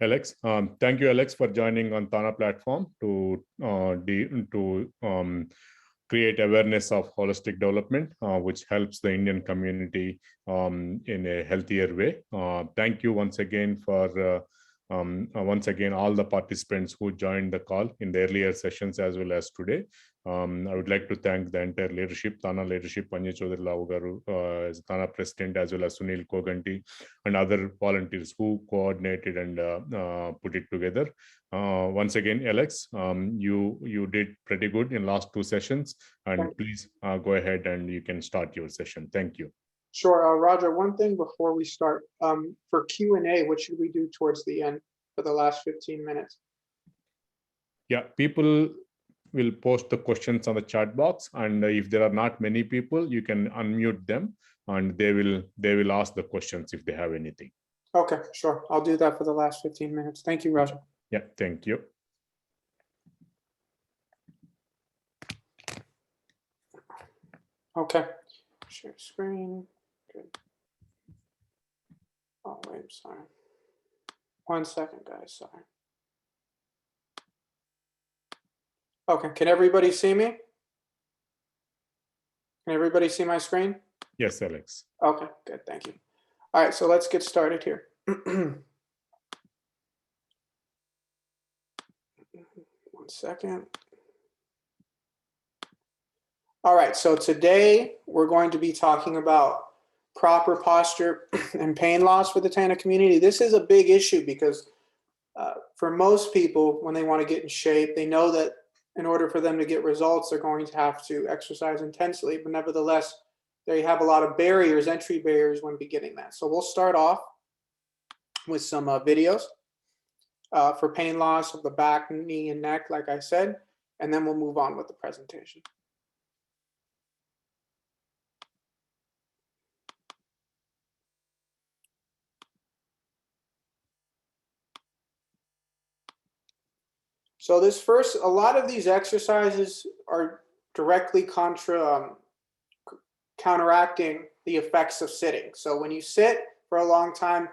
Alex. Thank you, Alex, for joining on TANA platform to create awareness of holistic development, which helps the Indian community in a healthier way. Thank you once again for all the participants who joined the call in the earlier sessions as well as today. I would like to thank the entire leadership, TANA leadership, Panya Chaudhary Rao Garu, as TANA president, as well as Sunil Koganti and other volunteers who coordinated and put it together. Once again, Alex, you did pretty good in last two sessions, and please go ahead and you can start your session. Thank you. Sure, Roger, one thing before we start, for Q&A, what should we do towards the end for the last 15 minutes? Yeah, people will post the questions on the chat box, and if there are not many people, you can unmute them and they will ask the questions if they have anything. Okay, sure. I'll do that for the last 15 minutes. Thank you, Roger. Yeah, thank you. Okay, share screen. Good. Oh, wait, I'm sorry. 1 second, guys, sorry. Okay, can everybody see me? Can everybody see my screen? Yes, Alex. Okay, good, thank you. All right, so let's get started here. 1 second. All right, so today we're going to be talking about proper posture and pain loss for the TANA community. This is a big issue because for most people, when they want to get in shape, they know that in order for them to get results, they're going to have to exercise intensely, but nevertheless, they have a lot of barriers, entry barriers when beginning that. So we'll start off with some videos for pain loss of the back, knee, and neck, like I said, and then we'll move on with the presentation. So this first, a lot of these exercises are directly counteracting the effects of sitting. So when you sit for a long time,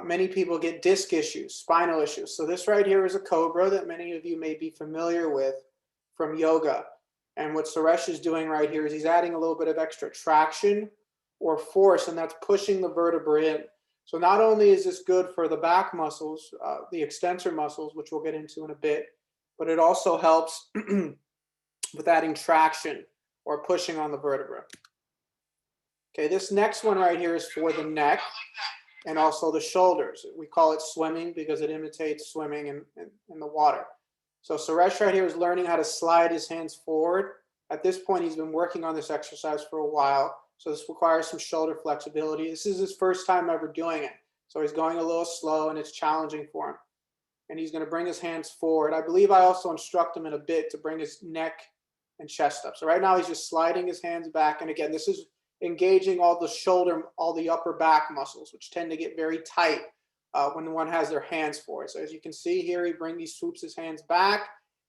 many people get disc issues, spinal issues. So this right here is a Cobra that many of you may be familiar with from yoga. And what Suresh is doing right here is he's adding a little bit of extra traction or force, and that's pushing the vertebra in. So not only is this good for the back muscles, the extensor muscles, which we'll get into in a bit, but it also helps with adding traction or pushing on the vertebra. Okay, this next one right here is for the neck and also the shoulders. We call it swimming because it imitates swimming in the water. So Suresh right here is learning how to slide his hands forward. At this point, he's been working on this exercise for a while. So this requires some shoulder flexibility. This is his first time ever doing it. So he's going a little slow and it's challenging for him. And he's going to bring his hands forward. I believe I also instruct him in a bit to bring his neck and chest up. So right now he's just sliding his hands back. And again, this is engaging all the shoulder, all the upper back muscles, which tend to get very tight when one has their hands forward. So as you can see here, he swoops his hands back.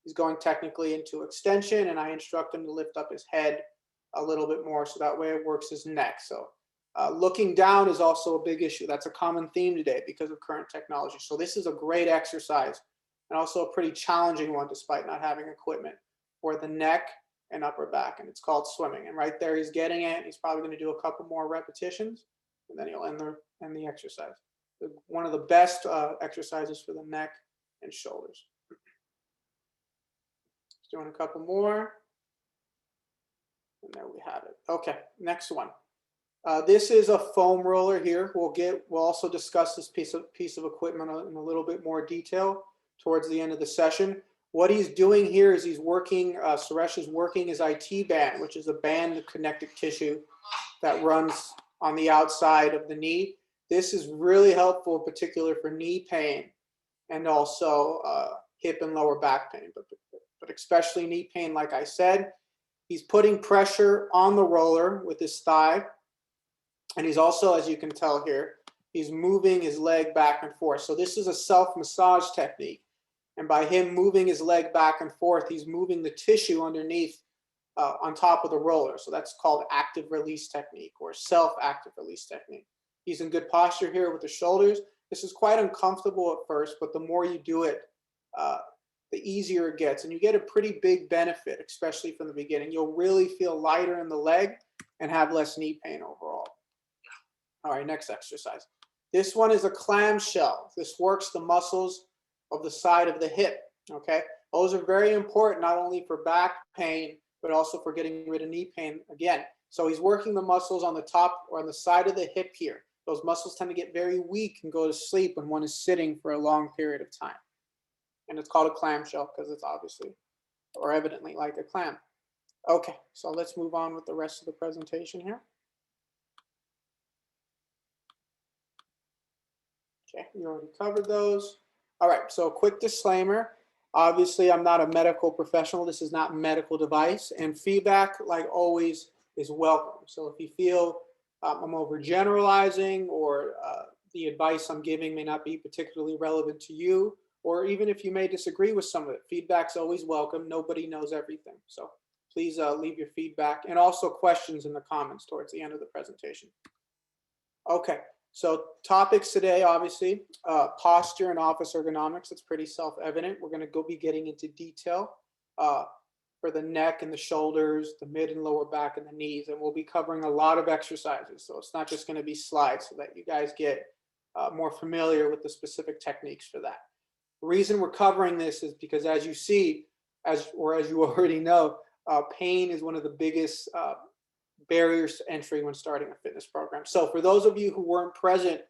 He's going technically into extension, and I instruct him to lift up his head a little bit more so that way it works his neck. So looking down is also a big issue. That's a common theme today because of current technology. So this is a great exercise and also a pretty challenging one despite not having equipment for the neck and upper back, and it's called swimming. And right there he's getting it. He's probably going to do a couple more repetitions and then he'll end the exercise. One of the best exercises for the neck and shoulders. Just doing a couple more. And there we have it. Okay, next one. This is a foam roller here. We'll also discuss this piece of equipment in a little bit more detail towards the end of the session. What he's doing here is he's working, Suresh is working his IT band, which is a band of connective tissue that runs on the outside of the knee. This is really helpful, in particular for knee pain and also hip and lower back pain, but especially knee pain, like I said. He's putting pressure on the roller with his thigh. And he's also, as you can tell here, he's moving his leg back and forth. So this is a self-massage technique. And by him moving his leg back and forth, he's moving the tissue underneath on top of the roller. So that's called active release technique or self-active release technique. He's in good posture here with the shoulders. This is quite uncomfortable at first, but the more you do it, the easier it gets. And you get a pretty big benefit, especially from the beginning. You'll really feel lighter in the leg and have less knee pain overall. All right, next exercise. This one is a clamshell. This works the muscles of the side of the hip, okay? Those are very important, not only for back pain, but also for getting rid of knee pain again. So he's working the muscles on the top or on the side of the hip here. Those muscles tend to get very weak and go to sleep when one is sitting for a long period of time. And it's called a clamshell because it's obviously or evidently like a clam. Okay, so let's move on with the rest of the presentation here. Okay, we already covered those. All right, so a quick disclaimer. Obviously, I'm not a medical professional. This is not a medical device. And feedback, like always, is welcome. So if you feel I'm overgeneralizing or the advice I'm giving may not be particularly relevant to you, or even if you may disagree with some of it, feedback's always welcome. Nobody knows everything. So please leave your feedback and also questions in the comments towards the end of the presentation. Okay, so topics today, obviously, posture and office ergonomics. It's pretty self-evident. We're going to be getting into detail for the neck and the shoulders, the mid and lower back and the knees. And we'll be covering a lot of exercises. So it's not just going to be slides, so that you guys get more familiar with the specific techniques for that. The reason we're covering this is because, as you see, as you already know, pain is one of the biggest barriers to entry when starting a fitness program. So for those of you who weren't present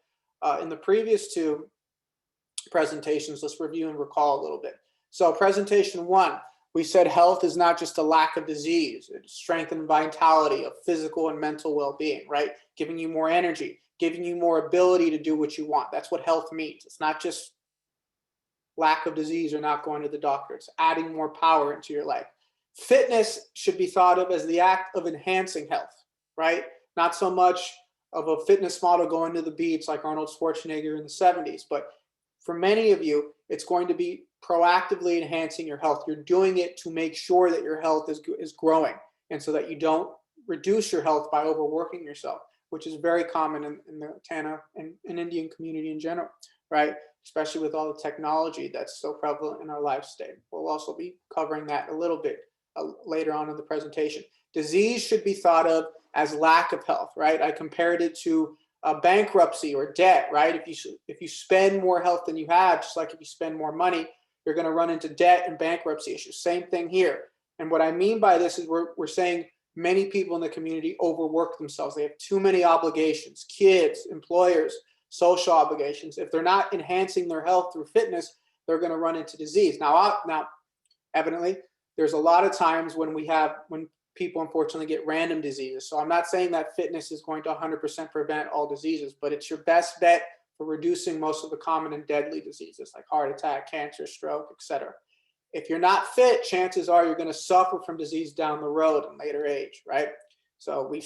in the previous two presentations, let's review and recall a little bit. So presentation one, we said health is not just a lack of disease. It's strength and vitality of physical and mental well-being, right? Giving you more energy, giving you more ability to do what you want. That's what health means. It's not just lack of disease or not going to the doctor. It's adding more power into your life. Fitness should be thought of as the act of enhancing health, right? Not so much of a fitness model going to the beach like Arnold Schwarzenegger in the 70s, but for many of you, it's going to be proactively enhancing your health. You're doing it to make sure that your health is growing, and so that you don't reduce your health by overworking yourself, which is very common in the TANA and in Indian community in general, right? Especially with all the technology that's so prevalent in our life today. We'll also be covering that a little bit later on in the presentation. Disease should be thought of as lack of health, right? I compared it to bankruptcy or debt, right? If you spend more health than you have, just like if you spend more money, you're going to run into debt and bankruptcy issues. Same thing here. And what I mean by this is we're saying many people in the community overwork themselves. They have too many obligations, kids, employers, social obligations. If they're not enhancing their health through fitness, they're going to run into disease. Now, evidently, there's a lot of times when people unfortunately get random diseases. So I'm not saying that fitness is going to 100% prevent all diseases, but it's your best bet for reducing most of the common and deadly diseases like heart attack, cancer, stroke, etc. If you're not fit, chances are you're going to suffer from disease down the road in later age, right? So I've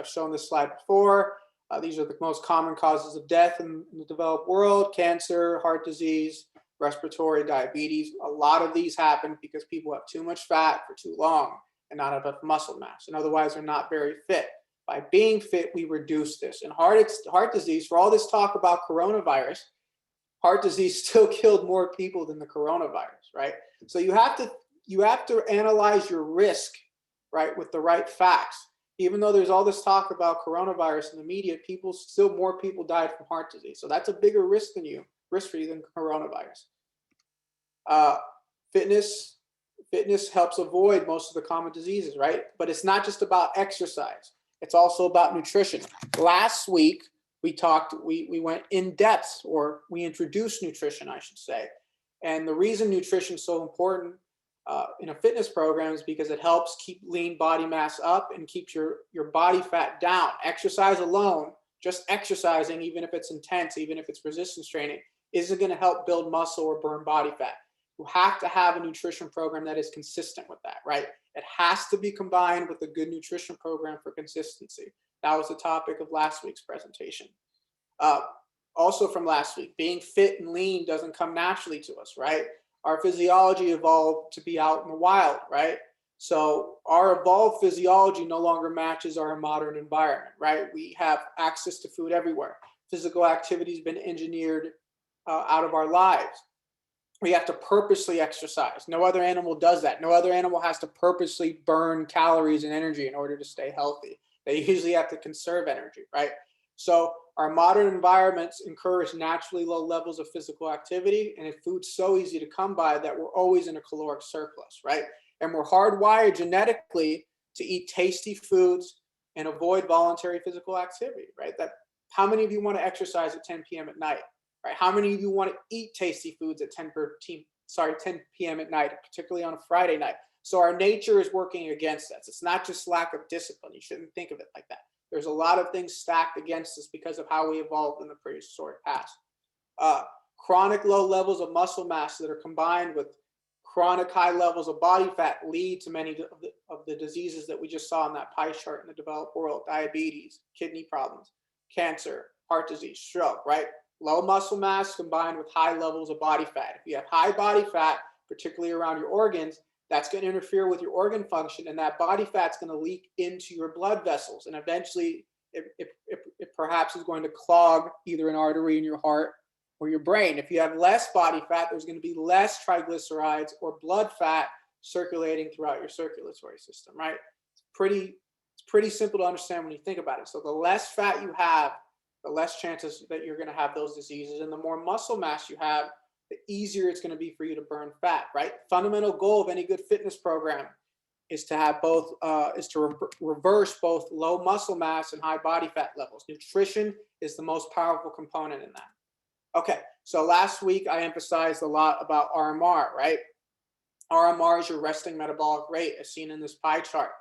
shown this slide before. These are the most common causes of death in the developed world: cancer, heart disease, respiratory, diabetes. A lot of these happen because people have too much fat for too long and not enough muscle mass, and otherwise they're not very fit. By being fit, we reduce this. And heart disease, for all this talk about coronavirus, heart disease still killed more people than the coronavirus, right? So you have to analyze your risk, right, with the right facts. Even though there's all this talk about coronavirus in the media, more people died from heart disease. So that's a bigger risk for you than coronavirus. Fitness helps avoid most of the common diseases, right? But it's not just about exercise. It's also about nutrition. Last week, we went in depth, or we introduced nutrition, I should say. And the reason nutrition is so important in a fitness program is because it helps keep lean body mass up and keeps your body fat down. Exercise alone, just exercising, even if it's intense, even if it's resistance training, isn't going to help build muscle or burn body fat. You have to have a nutrition program that is consistent with that, right? It has to be combined with a good nutrition program for consistency. That was the topic of last week's presentation. Also from last week, being fit and lean doesn't come naturally to us, right? Our physiology evolved to be out in the wild, right? So our evolved physiology no longer matches our modern environment, right? We have access to food everywhere. Physical activity has been engineered out of our lives. We have to purposely exercise. No other animal does that. No other animal has to purposely burn calories and energy in order to stay healthy. They usually have to conserve energy, right? So our modern environments encourage naturally low levels of physical activity, and food's so easy to come by that we're always in a caloric surplus, right? And we're hardwired genetically to eat tasty foods and avoid voluntary physical activity, right? That how many of you want to exercise at 10 p.m. at night? Right? How many of you want to eat tasty foods at 10 p.m. at night, particularly on a Friday night? So our nature is working against us. It's not just lack of discipline. You shouldn't think of it like that. There's a lot of things stacked against us because of how we evolved in the prehistoric past. Chronic low levels of muscle mass that are combined with chronic high levels of body fat lead to many of the diseases that we just saw in that pie chart in the developed world: diabetes, kidney problems, cancer, heart disease, stroke, right? Low muscle mass combined with high levels of body fat. If you have high body fat, particularly around your organs, that's going to interfere with your organ function, and that body fat's going to leak into your blood vessels, and eventually it perhaps is going to clog either an artery in your heart or your brain. If you have less body fat, there's going to be less triglycerides or blood fat circulating throughout your circulatory system, right? It's pretty simple to understand when you think about it. So the less fat you have, the less chances that you're going to have those diseases, and the more muscle mass you have, the easier it's going to be for you to burn fat, right? Fundamental goal of any good fitness program is to have both, reverse both low muscle mass and high body fat levels. Nutrition is the most powerful component in that. Okay, so last week I emphasized a lot about RMR, right? RMR is your resting metabolic rate, as seen in this pie chart.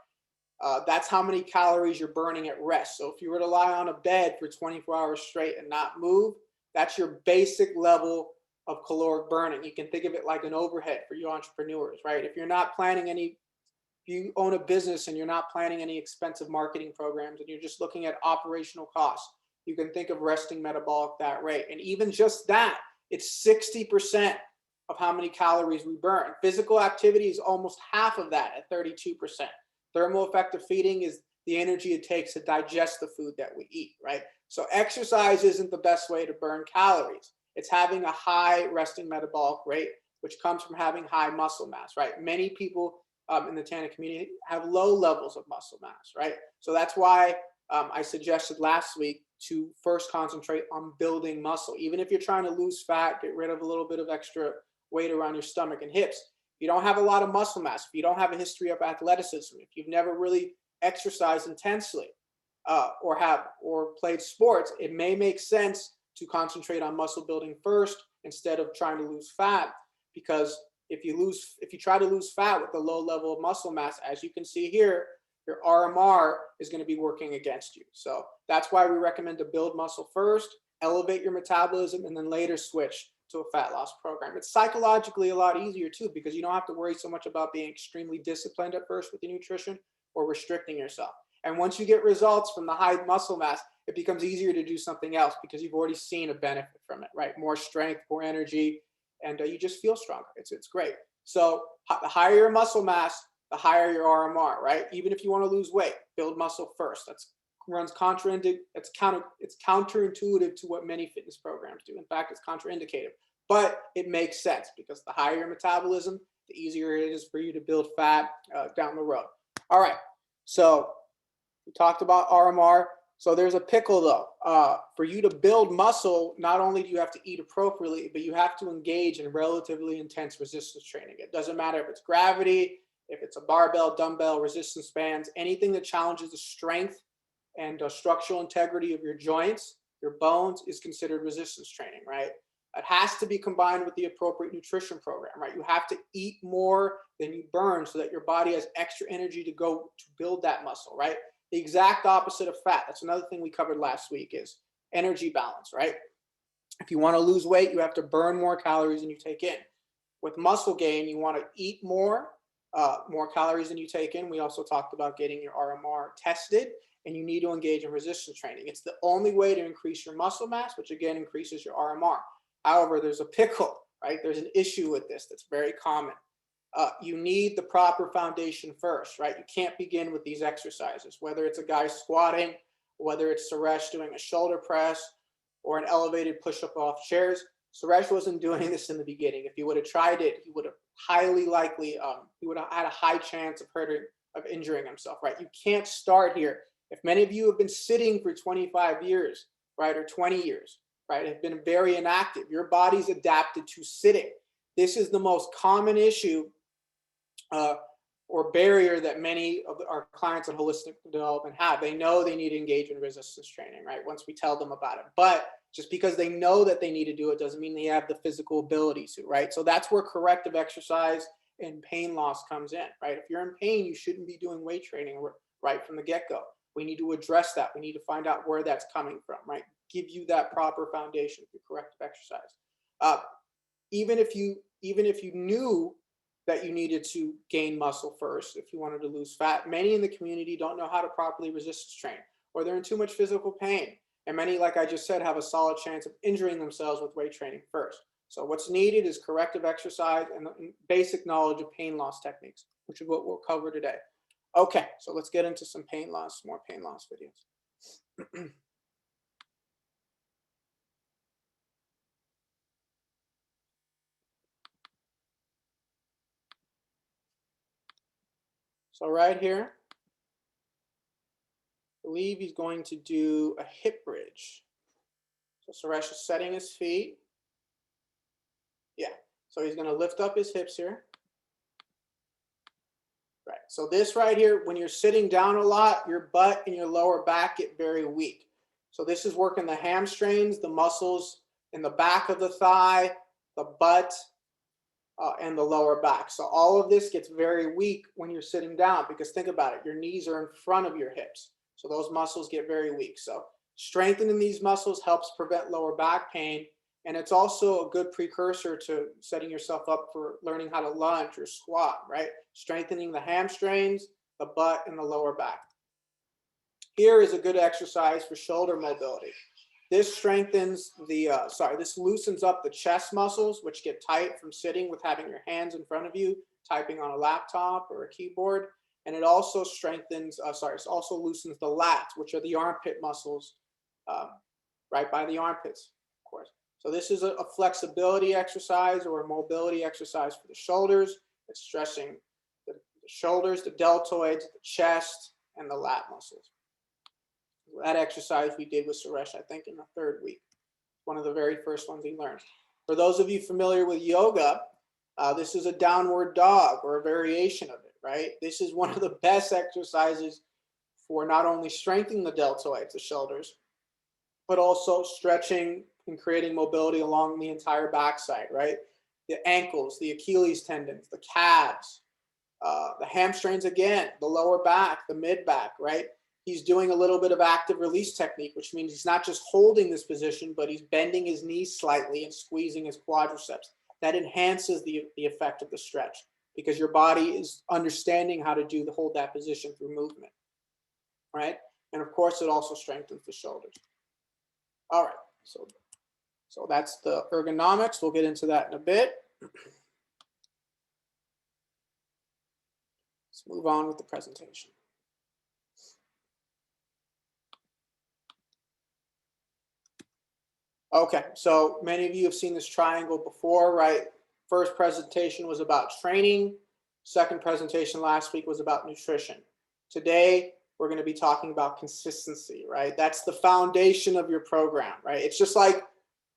That's how many calories you're burning at rest. So if you were to lie on a bed for 24 hours straight and not move, that's your basic level of caloric burning. You can think of it like an overhead for you entrepreneurs, right? If you're not planning if you own a business and you're not planning any expensive marketing programs and you're just looking at operational costs, you can think of resting metabolic fat rate. And even just that, it's 60% of how many calories we burn. Physical activity is almost half of that at 32%. Thermal effective feeding is the energy it takes to digest the food that we eat, right? So exercise isn't the best way to burn calories. It's having a high resting metabolic rate, which comes from having high muscle mass, right? Many people in the TANA community have low levels of muscle mass, right? So that's why I suggested last week to first concentrate on building muscle. Even if you're trying to lose fat, get rid of a little bit of extra weight around your stomach and hips, you don't have a lot of muscle mass, if you don't have a history of athleticism, if you've never really exercised intensely or played sports, it may make sense to concentrate on muscle building first instead of trying to lose fat. Because if you try to lose fat with a low level of muscle mass, as you can see here, your RMR is going to be working against you. So that's why we recommend to build muscle first, elevate your metabolism, and then later switch to a fat loss program. It's psychologically a lot easier too, because you don't have to worry so much about being extremely disciplined at first with your nutrition or restricting yourself. And once you get results from the high muscle mass, it becomes easier to do something else because you've already seen a benefit from it, right? More strength, more energy, and you just feel stronger. It's great. So the higher your muscle mass, the higher your RMR, right? Even if you want to lose weight, build muscle first. It's counterintuitive to what many fitness programs do. In fact, it's contraindicated, but it makes sense because the higher your metabolism, the easier it is for you to build fat down the road. All right, so we talked about RMR. So there's a pickle though. For you to build muscle, not only do you have to eat appropriately, but you have to engage in relatively intense resistance training. It doesn't matter if it's gravity, if it's a barbell, dumbbell, resistance bands, anything that challenges the strength and structural integrity of your joints, your bones, is considered resistance training, right? It has to be combined with the appropriate nutrition program, right? You have to eat more than you burn so that your body has extra energy to go to build that muscle, right? The exact opposite of fat. That's another thing we covered last week is energy balance, right? If you want to lose weight, you have to burn more calories than you take in. With muscle gain, you want to eat more calories than you take in. We also talked about getting your RMR tested, and you need to engage in resistance training. It's the only way to increase your muscle mass, which again increases your RMR. However, there's a pickle, right? There's an issue with this that's very common. you need the proper foundation first, right? You can't begin with these exercises, whether it's a guy squatting, whether it's Suresh doing a shoulder press or an elevated push-up off chairs. Suresh wasn't doing this in the beginning. If he would have tried it, he would have highly likely, he would have had a high chance of injuring himself, right? You can't start here. If many of you have been sitting for 25 years, right, or 20 years, right, have been very inactive, your body's adapted to sitting. This is the most common issue or barrier that many of our clients in holistic development have. They know they need to engage in resistance training, right? Once we tell them about it. But just because they know that they need to do it doesn't mean they have the physical ability to, right? So that's where corrective exercise and pain loss comes in, right? If you're in pain, you shouldn't be doing weight training right from the get-go. We need to address that. We need to find out where that's coming from, right? Give you that proper foundation through corrective exercise. Even if you knew that you needed to gain muscle first, if you wanted to lose fat, many in the community don't know how to properly resistance train, or they're in too much physical pain. And many, like I just said, have a solid chance of injuring themselves with weight training first. So what's needed is corrective exercise and basic knowledge of pain loss techniques, which is what we'll cover today. Okay, so let's get into some pain loss, more pain loss videos. So right here, I believe he's going to do a hip bridge. So Suresh is setting his feet. Yeah, so he's going to lift up his hips here. Right, so this right here, when you're sitting down a lot, your butt and your lower back get very weak. So this is working the hamstrings, the muscles in the back of the thigh, the butt, and the lower back. So all of this gets very weak when you're sitting down, because think about it, your knees are in front of your hips. So those muscles get very weak. So strengthening these muscles helps prevent lower back pain. And it's also a good precursor to setting yourself up for learning how to lunge or squat, right? Strengthening the hamstrings, the butt, and the lower back. Here is a good exercise for shoulder mobility. This strengthens this loosens up the chest muscles, which get tight from sitting with having your hands in front of you, typing on a laptop or a keyboard. And it also strengthens, it also loosens the lats, which are the armpit muscles, right by the armpits, of course. So this is a flexibility exercise or a mobility exercise for the shoulders. It's stressing the shoulders, the deltoids, the chest, and the lat muscles. That exercise we did with Suresh, I think, in the 3rd week. One of the very first ones he learned. For those of you familiar with yoga, this is a downward dog or a variation of it, right? This is one of the best exercises for not only strengthening the deltoids, the shoulders, but also stretching and creating mobility along the entire backside, right? The ankles, the Achilles tendons, the calves, the hamstrings again, the lower back, the mid back, right? He's doing a little bit of active release technique, which means he's not just holding this position, but he's bending his knees slightly and squeezing his quadriceps. That enhances the effect of the stretch, because your body is understanding how to hold that position through movement, right? And of course, it also strengthens the shoulders. All right, so that's the ergonomics. We'll get into that in a bit. Let's move on with the presentation. Okay, so many of you have seen this triangle before, right? First presentation was about training. Second presentation last week was about nutrition. Today, we're going to be talking about consistency, right? That's the foundation of your program, right? It's just like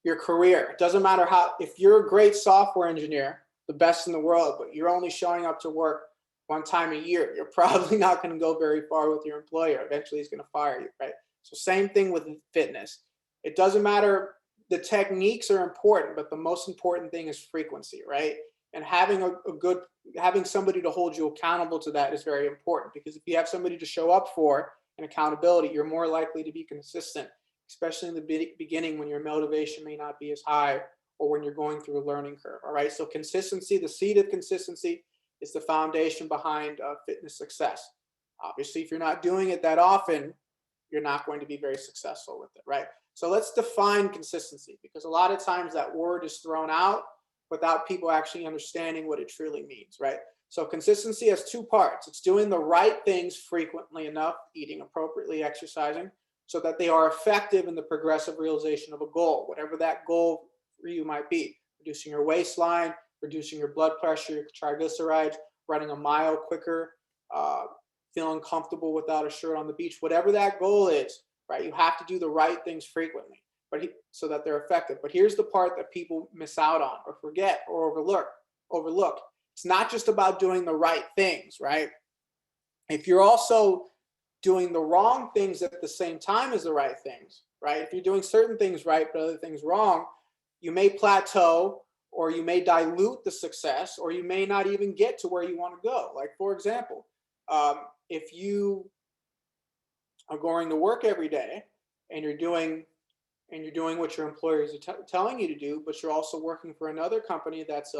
your career. It doesn't matter if you're a great software engineer, the best in the world, but you're only showing up to work one time a year, you're probably not going to go very far with your employer. Eventually, he's going to fire you, right? So same thing with fitness. It doesn't matter. The techniques are important, but the most important thing is frequency, right? And having having somebody to hold you accountable to that is very important, because if you have somebody to show up for and accountability, you're more likely to be consistent, especially in the beginning when your motivation may not be as high or when you're going through a learning curve. All right, so consistency, the seed of consistency, is the foundation behind fitness success. Obviously, if you're not doing it that often, you're not going to be very successful with it, right? So let's define consistency, because a lot of times that word is thrown out without people actually understanding what it truly means, right? So consistency has two parts. It's doing the right things frequently enough, eating appropriately, exercising, so that they are effective in the progressive realization of a goal, whatever that goal for you might be. Reducing your waistline, reducing your blood pressure, your triglycerides, running a mile quicker, feeling comfortable without a shirt on the beach, whatever that goal is, right? You have to do the right things frequently, so that they're effective. But here's the part that people miss out on or forget or overlook. It's not just about doing the right things, right? If you're also doing the wrong things at the same time as the right things, right? If you're doing certain things right but other things wrong, you may plateau, or you may dilute the success, or you may not even get to where you want to go. Like, for example, if you are going to work every day and you're doing what your employers are telling you to do, but you're also working for another company that's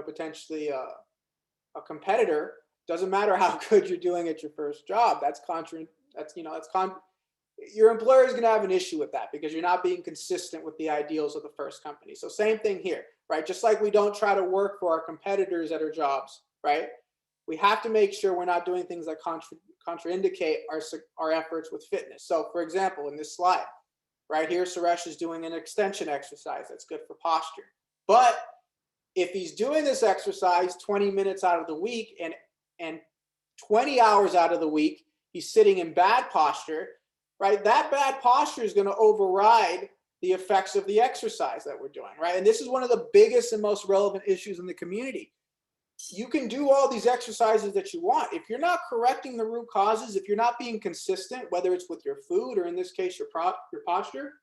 potentially a competitor, doesn't matter how good you're doing at your first job. Your employer is going to have an issue with that, because you're not being consistent with the ideals of the first company. So same thing here, right? Just like we don't try to work for our competitors at our jobs, right? We have to make sure we're not doing things that contraindicate our efforts with fitness. So for example, in this slide, right here, Suresh is doing an extension exercise that's good for posture. But if he's doing this exercise 20 minutes out of the week and 20 hours out of the week, he's sitting in bad posture, right? That bad posture is going to override the effects of the exercise that we're doing, right? And this is one of the biggest and most relevant issues in the community. You can do all these exercises that you want. If you're not correcting the root causes, if you're not being consistent, whether it's with your food or in this case, your posture,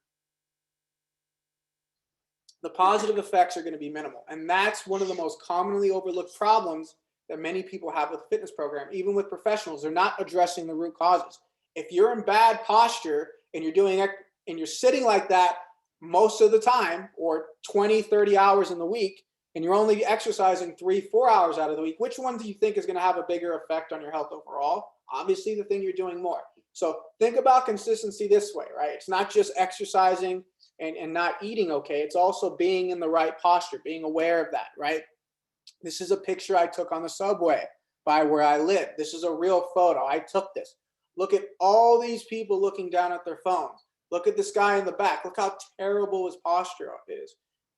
the positive effects are going to be minimal. And that's one of the most commonly overlooked problems that many people have with the fitness program, even with professionals. They're not addressing the root causes. If you're in bad posture and you're sitting like that most of the time, or 20, 30 hours in the week, and you're only exercising 3-4 hours out of the week, which one do you think is going to have a bigger effect on your health overall? Obviously, the thing you're doing more. So think about consistency this way, right? It's not just exercising and not eating okay. It's also being in the right posture, being aware of that, right? This is a picture I took on the subway by where I live. This is a real photo. I took this. Look at all these people looking down at their phones. Look at this guy in the back. Look how terrible his posture is.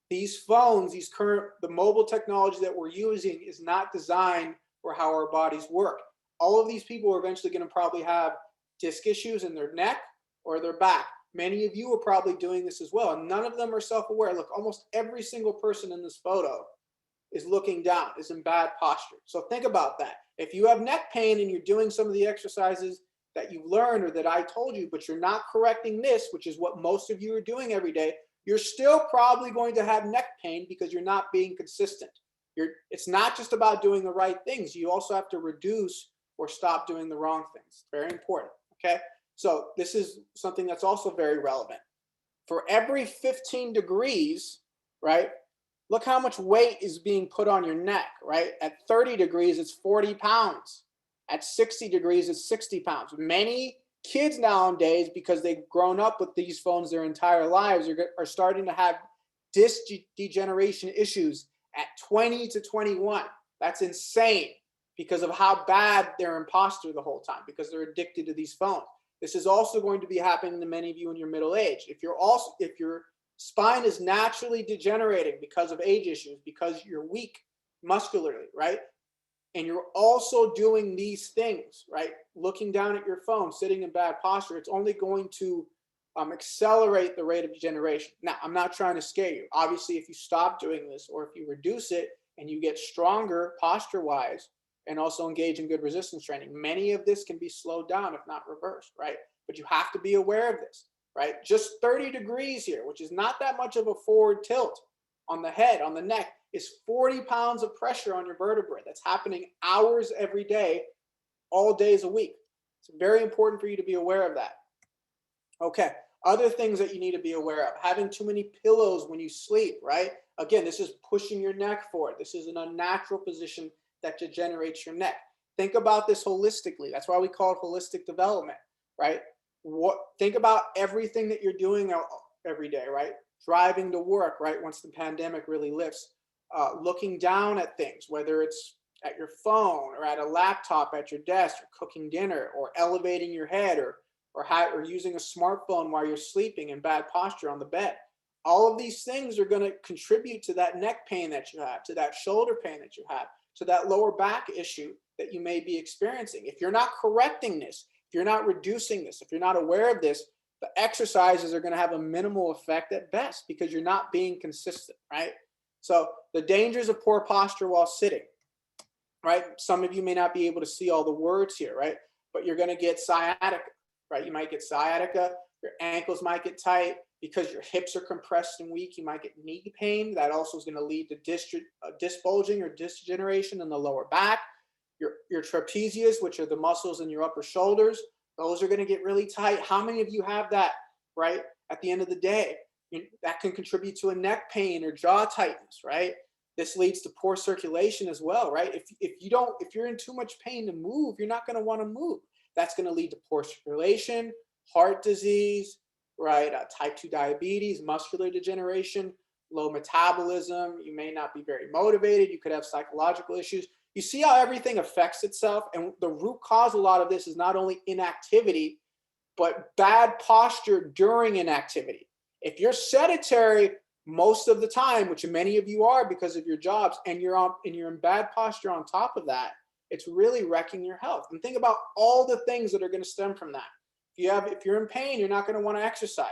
These phones, the mobile technology that we're using is not designed for how our bodies work. All of these people are eventually going to probably have disc issues in their neck or their back. Many of you are probably doing this as well, and none of them are self-aware. Look, almost every single person in this photo is looking down, is in bad posture. So think about that. If you have neck pain and you're doing some of the exercises that you've learned or that I told you, but you're not correcting this, which is what most of you are doing every day, you're still probably going to have neck pain because you're not being consistent. It's not just about doing the right things. You also have to reduce or stop doing the wrong things. Very important, okay? So this is something that's also very relevant. For every 15 degrees, right, look how much weight is being put on your neck, right? At 30 degrees, it's 40 pounds. At 60 degrees, it's 60 pounds. Many kids nowadays, because they've grown up with these phones their entire lives, are starting to have disc degeneration issues at 20 to 21. That's insane because of how bad they're in posture the whole time, because they're addicted to these phones. This is also going to be happening to many of you in your middle age. If your spine is naturally degenerating because of age issues, because you're weak muscularly, right? And you're also doing these things, right? Looking down at your phone, sitting in bad posture, it's only going to accelerate the rate of degeneration. Now, I'm not trying to scare you. Obviously, if you stop doing this or if you reduce it and you get stronger posture-wise and also engage in good resistance training, many of this can be slowed down, if not reversed, right? But you have to be aware of this, right? Just 30 degrees here, which is not that much of a forward tilt on the head, on the neck, is 40 pounds of pressure on your vertebrae. That's happening hours every day, all days a week. It's very important for you to be aware of that. Okay, other things that you need to be aware of. Having too many pillows when you sleep, right? Again, this is pushing your neck forward. This is an unnatural position that degenerates your neck. Think about this holistically. That's why we call it holistic development, right? Think about everything that you're doing every day, right? Driving to work, right? Once the pandemic really lifts, looking down at things, whether it's at your phone or at a laptop at your desk, or cooking dinner, or elevating your head, or using a smartphone while you're sleeping in bad posture on the bed. All of these things are going to contribute to that neck pain that you have, to that shoulder pain that you have, to that lower back issue that you may be experiencing. If you're not correcting this, if you're not reducing this, if you're not aware of this, the exercises are going to have a minimal effect at best because you're not being consistent, right? So the dangers of poor posture while sitting, right? Some of you may not be able to see all the words here, right? But you're going to get sciatica, right? You might get sciatica, your ankles might get tight because your hips are compressed and weak. You might get knee pain. That also is going to lead to disc bulging or disc degeneration in the lower back. Your trapezius, which are the muscles in your upper shoulders, those are going to get really tight. How many of you have that, right? At the end of the day, that can contribute to a neck pain or jaw tightness, right? This leads to poor circulation as well, right? If you're in too much pain to move, you're not going to want to move. That's going to lead to poor circulation, heart disease, right? Type 2 diabetes, muscular degeneration, low metabolism. You may not be very motivated. You could have psychological issues. You see how everything affects itself, and the root cause of a lot of this is not only inactivity, but bad posture during inactivity. If you're sedentary most of the time, which many of you are because of your jobs, and you're in bad posture on top of that, it's really wrecking your health. And think about all the things that are going to stem from that. If you're in pain, you're not going to want to exercise.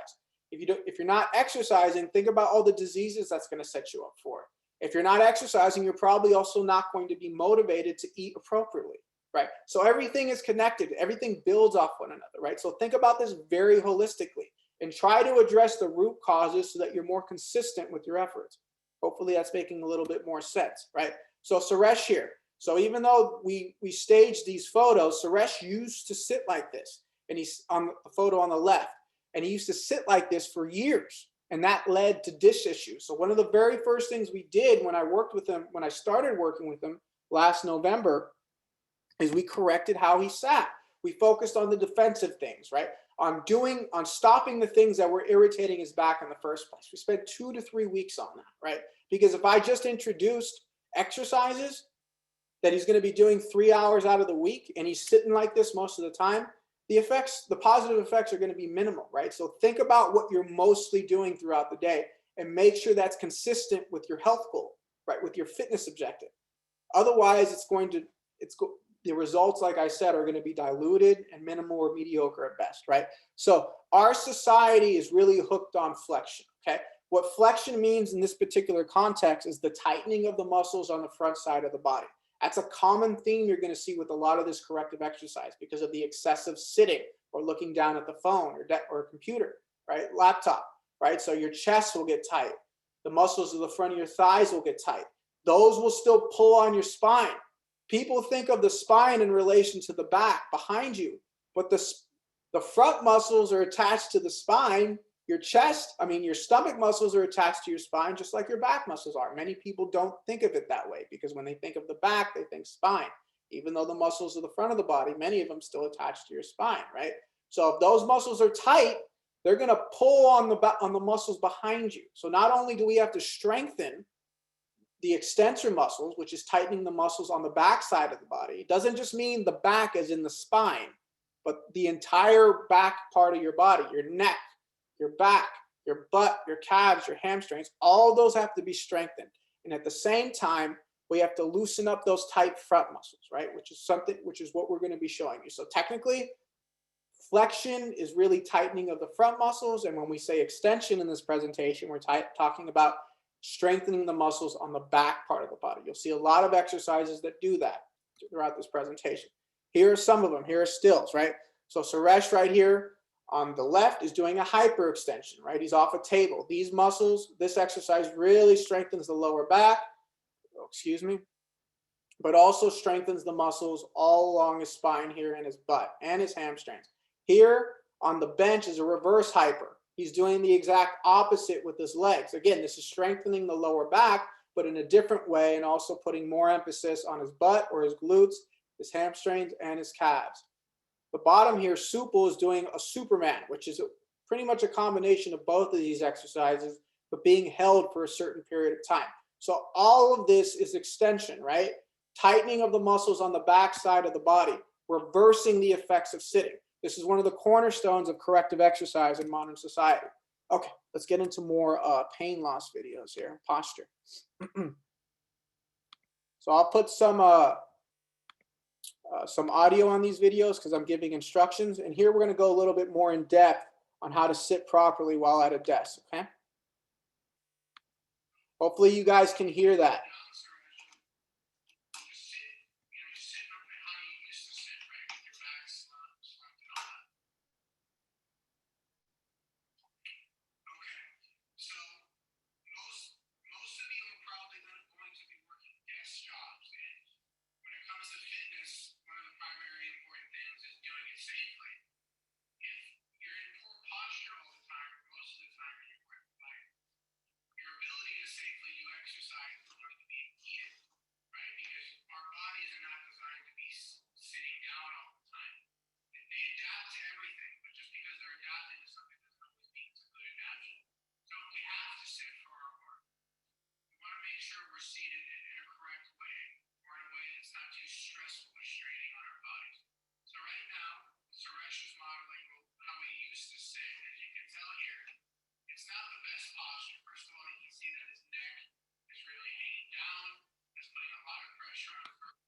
If you're not exercising, think about all the diseases that's going to set you up for. If you're not exercising, you're probably also not going to be motivated to eat appropriately, right? So everything is connected. Everything builds off one another, right? So think about this very holistically and try to address the root causes so that you're more consistent with your efforts. Hopefully that's making a little bit more sense, right? So Suresh here. So even though we staged these photos, Suresh used to sit like this, and he's on the photo on the left, and he used to sit like this for years. And that led to disc issues. So one of the very first things we did when I started working with him last November, is we corrected how he sat. We focused on the defensive things, right? On stopping the things that were irritating his back in the first place. We spent 2 to 3 weeks on that, right? Because if I just introduced exercises that he's going to be doing 3 hours out of the week, and he's sitting like this most of the time, the positive effects are going to be minimal, right? So think about what you're mostly doing throughout the day and make sure that's consistent with your health goal, right? With your fitness objective. Otherwise, the results, like I said, are going to be diluted and minimal or mediocre at best, right? So our society is really hooked on flexion, okay? What flexion means in this particular context is the tightening of the muscles on the front side of the body. That's a common theme you're going to see with a lot of this corrective exercise because of the excessive sitting or looking down at the phone or computer, right? Laptop, right? So your chest will get tight. The muscles of the front of your thighs will get tight. Those will still pull on your spine. People think of the spine in relation to the back behind you, but the front muscles are attached to the spine. Your stomach muscles are attached to your spine, just like your back muscles are. Many people don't think of it that way because when they think of the back, they think spine. Even though the muscles of the front of the body, many of them still attached to your spine, right? So if those muscles are tight, they're going to pull on the muscles behind you. So not only do we have to strengthen the extensor muscles, which is tightening the muscles on the back side of the body. It doesn't just mean the back as in the spine, but the entire back part of your body, your neck, your back, your butt, your calves, your hamstrings, all those have to be strengthened. And at the same time, we have to loosen up those tight front muscles, right? Which is what we're going to be showing you. So technically, flexion is really tightening of the front muscles. And when we say extension in this presentation, we're talking about strengthening the muscles on the back part of the body. You'll see a lot of exercises that do that throughout this presentation. Here are some of them. Here are stills, right? So Suresh right here on the left is doing a hyperextension, right? He's off a table. These muscles, this exercise really strengthens the lower back, but also strengthens the muscles all along his spine here and his butt and his hamstrings. Here on the bench is a reverse hyper. He's doing the exact opposite with his legs. Again, this is strengthening the lower back, but in a different way, and also putting more emphasis on his butt or his glutes, his hamstrings, and his calves. The bottom here, Supple, is doing a Superman, which is pretty much a combination of both of these exercises, but being held for a certain period of time. So all of this is extension, right? tightening of the muscles on the back side of the body, reversing the effects of sitting. This is one of the cornerstones of corrective exercise in modern society. Okay, let's get into more pain loss videos here, posture. So I'll put some audio on these videos because I'm giving instructions. And here we're going to go a little bit more in depth on how to sit properly while at a desk, okay? Hopefully you guys can hear that.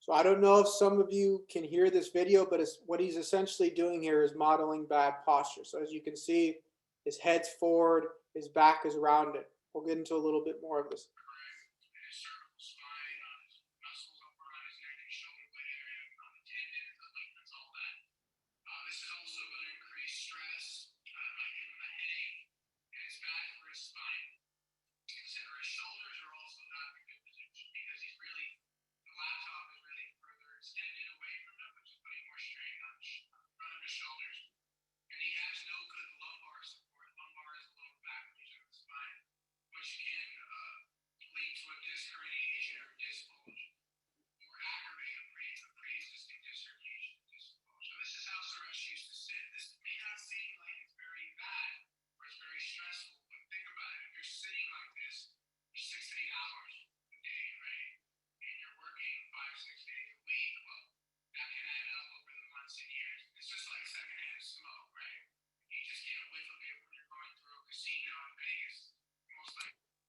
So I don't know if some of you can hear this video, but what he's essentially doing here is modeling bad posture. So as you can see, his head's forward, his back is rounded. We'll get into a little bit more of this.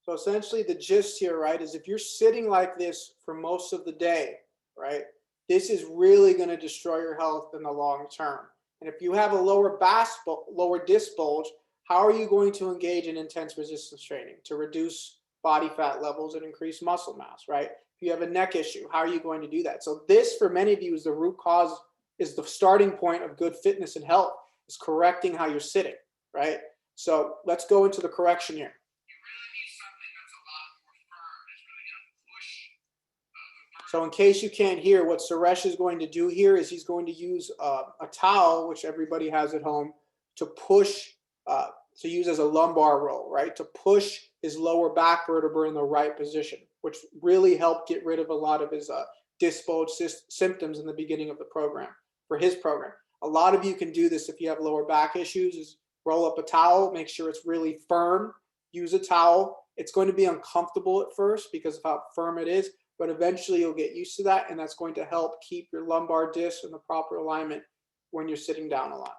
So essentially the gist here, right, is if you're sitting like this for most of the day, right, this is really going to destroy your health in the long term. And if you have a lower disc bulge, how are you going to engage in intense resistance training to reduce body fat levels and increase muscle mass, right? If you have a neck issue, how are you going to do that? So this, for many of you, is the root cause, is the starting point of good fitness and health, is correcting how you're sitting, right? So let's go into the correction here. So in case you can't hear, what Suresh is going to do here is he's going to use a towel, which everybody has at home, to push, to use as a lumbar roll, right? To push his lower back vertebra in the right position, which really helped get rid of a lot of his disc bulge symptoms in the beginning of the program, for his program. A lot of you can do this if you have lower back issues, is roll up a towel, make sure it's really firm, use a towel. It's going to be uncomfortable at first because of how firm it is, but eventually you'll get used to that, and that's going to help keep your lumbar disc in the proper alignment when you're sitting down a lot.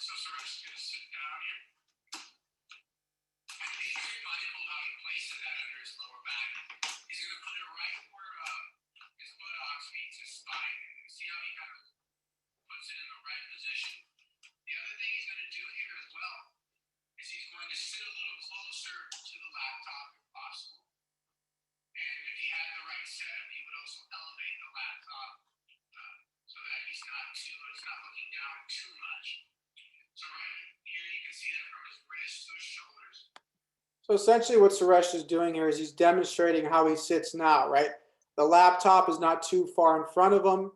So Suresh is going to sit down here. And be very mindful how he places that under his lower back. He's going to put it right where his buttocks meets his spine. And see how he kind of puts it in the right position. The other thing he's going to do here as well is he's going to sit a little closer to the laptop if possible. And if he had the right setup, he would also elevate the laptop so that it's not looking down too much. So right here you can see that from his wrists to his shoulders. So essentially what Suresh is doing here is he's demonstrating how he sits now, right? The laptop is not too far in front of him.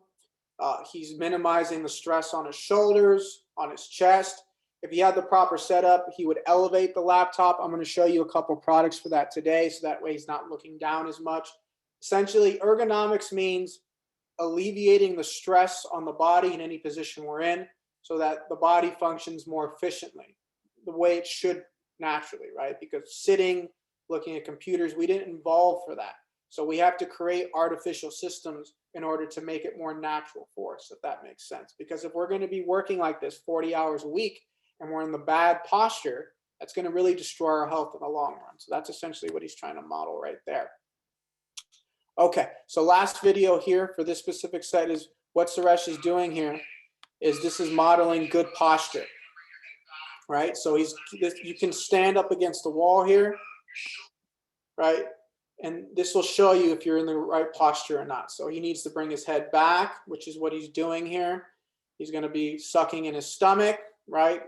He's minimizing the stress on his shoulders, on his chest. If he had the proper setup, he would elevate the laptop. I'm going to show you a couple products for that today, so that way he's not looking down as much. Essentially, ergonomics means alleviating the stress on the body in any position we're in so that the body functions more efficiently, the way it should naturally, right? Because sitting, looking at computers, we didn't evolve for that. So we have to create artificial systems in order to make it more natural for us, if that makes sense. Because if we're going to be working like this 40 hours a week and we're in the bad posture, that's going to really destroy our health in the long run. So that's essentially what he's trying to model right there. Okay, so last video here for this specific set is what Suresh is doing here is this is modeling good posture, right? So you can stand up against the wall here, right? And this will show you if you're in the right posture or not. So he needs to bring his head back, which is what he's doing here. He's going to be sucking in his stomach, right?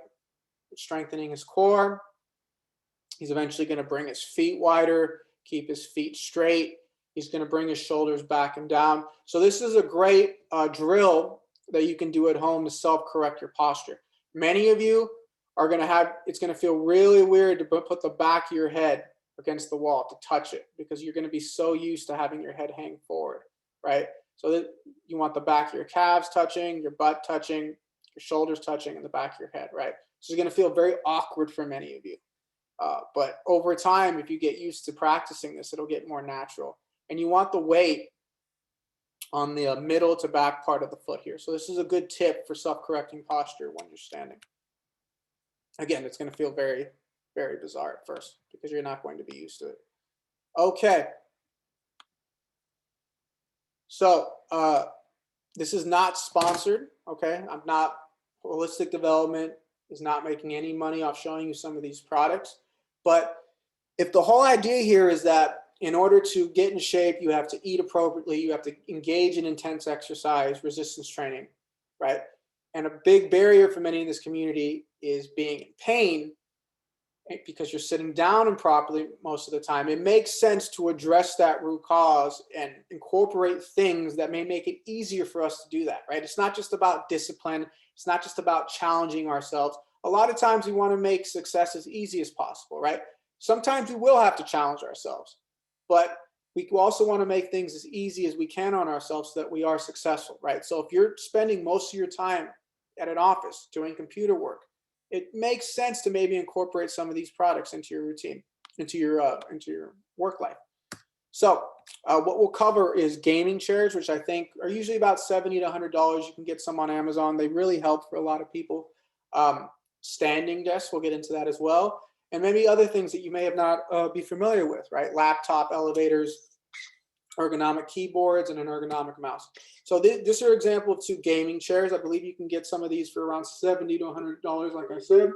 Strengthening his core. He's eventually going to bring his feet wider, keep his feet straight. He's going to bring his shoulders back and down. So this is a great drill that you can do at home to self-correct your posture. Many of you are going to have, it's going to feel really weird to put the back of your head against the wall to touch it because you're going to be so used to having your head hang forward, right? So that you want the back of your calves touching, your butt touching, your shoulders touching, and the back of your head, right? So it's going to feel very awkward for many of you. But over time, if you get used to practicing this, it'll get more natural. And you want the weight on the middle to back part of the foot here. So this is a good tip for self-correcting posture when you're standing. Again, it's going to feel very, very bizarre at first because you're not going to be used to it. Okay. So this is not sponsored, okay? I'm not, Wholistic Development is not making any money off showing you some of these products. But if the whole idea here is that in order to get in shape, you have to eat appropriately, you have to engage in intense exercise, resistance training, right? And a big barrier for many in this community is being in pain because you're sitting down improperly most of the time. It makes sense to address that root cause and incorporate things that may make it easier for us to do that, right? It's not just about discipline. It's not just about challenging ourselves. A lot of times we want to make success as easy as possible, right? Sometimes we will have to challenge ourselves, but we also want to make things as easy as we can on ourselves so that we are successful, right? So if you're spending most of your time at an office doing computer work, it makes sense to maybe incorporate some of these products into your routine, into your work life. So what we'll cover is gaming chairs, which I think are usually about $70 to $100. You can get some on Amazon. They really help for a lot of people. Standing desks, we'll get into that as well. And maybe other things that you may have not be familiar with, right? Laptop elevators, ergonomic keyboards, and an ergonomic mouse. So this is an example of 2 gaming chairs. I believe you can get some of these for around $70 to $100, like I said.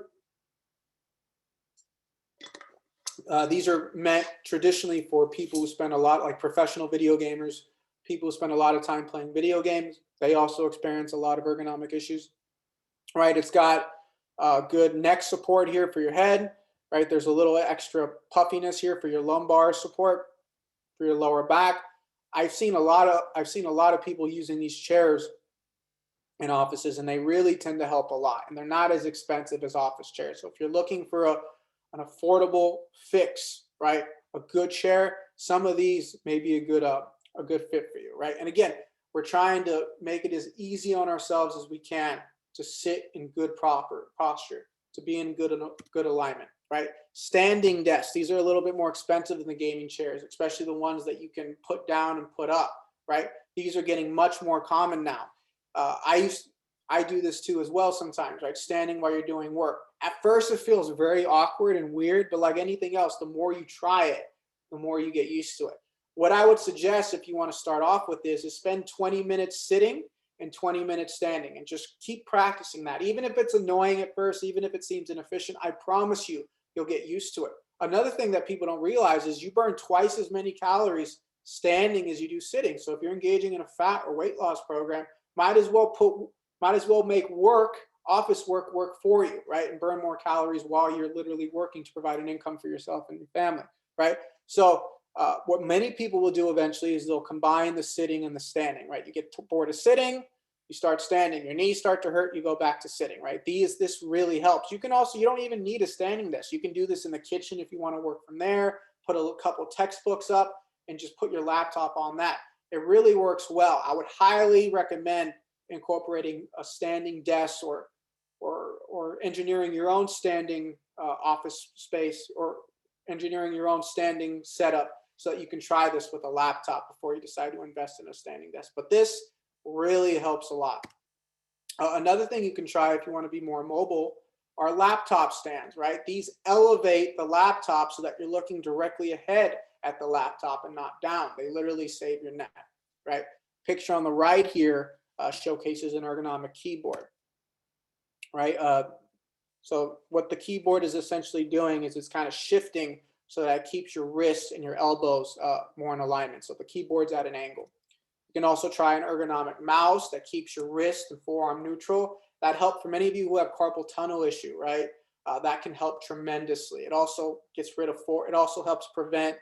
These are meant traditionally for people who spend a lot, like professional video gamers, people who spend a lot of time playing video games. They also experience a lot of ergonomic issues, right? It's got good neck support here for your head, right? There's a little extra puffiness here for your lumbar support, for your lower back. I've seen a lot of people using these chairs in offices, and they really tend to help a lot. And they're not as expensive as office chairs. So if you're looking for an affordable fix, right, a good chair, some of these may be a good fit for you, right? And again, we're trying to make it as easy on ourselves as we can to sit in good proper posture, to be in good alignment, right? Standing desks, these are a little bit more expensive than the gaming chairs, especially the ones that you can put down and put up, right? These are getting much more common now. I do this too as well sometimes, right? Standing while you're doing work. At first it feels very awkward and weird, but like anything else, the more you try it, the more you get used to it. What I would suggest if you want to start off with this is spend 20 minutes sitting and 20 minutes standing and just keep practicing that. Even if it's annoying at first, even if it seems inefficient, I promise you, you'll get used to it. Another thing that people don't realize is you burn twice as many calories standing as you do sitting. So if you're engaging in a fat or weight loss program, might as well make office work for you, right? And burn more calories while you're literally working to provide an income for yourself and your family, right? So what many people will do eventually is they'll combine the sitting and the standing, right? You get bored of sitting, you start standing, your knees start to hurt, you go back to sitting, right? This really helps. You can also, you don't even need a standing desk. You can do this in the kitchen if you want to work from there, put a couple textbooks up and just put your laptop on that. It really works well. I would highly recommend incorporating a standing desk or engineering your own standing office space, or engineering your own standing setup so that you can try this with a laptop before you decide to invest in a standing desk. But this really helps a lot. Another thing you can try if you want to be more mobile are laptop stands, right? These elevate the laptop so that you're looking directly ahead at the laptop and not down. They literally save your neck, right? Picture on the right here showcases an ergonomic keyboard, right? So what the keyboard is essentially doing is it's kind of shifting so that it keeps your wrists and your elbows more in alignment. So the keyboard's at an angle. You can also try an ergonomic mouse that keeps your wrist and forearm neutral. That helps for many of you who have carpal tunnel issue, right? That can help tremendously. It also gets rid of it also helps prevent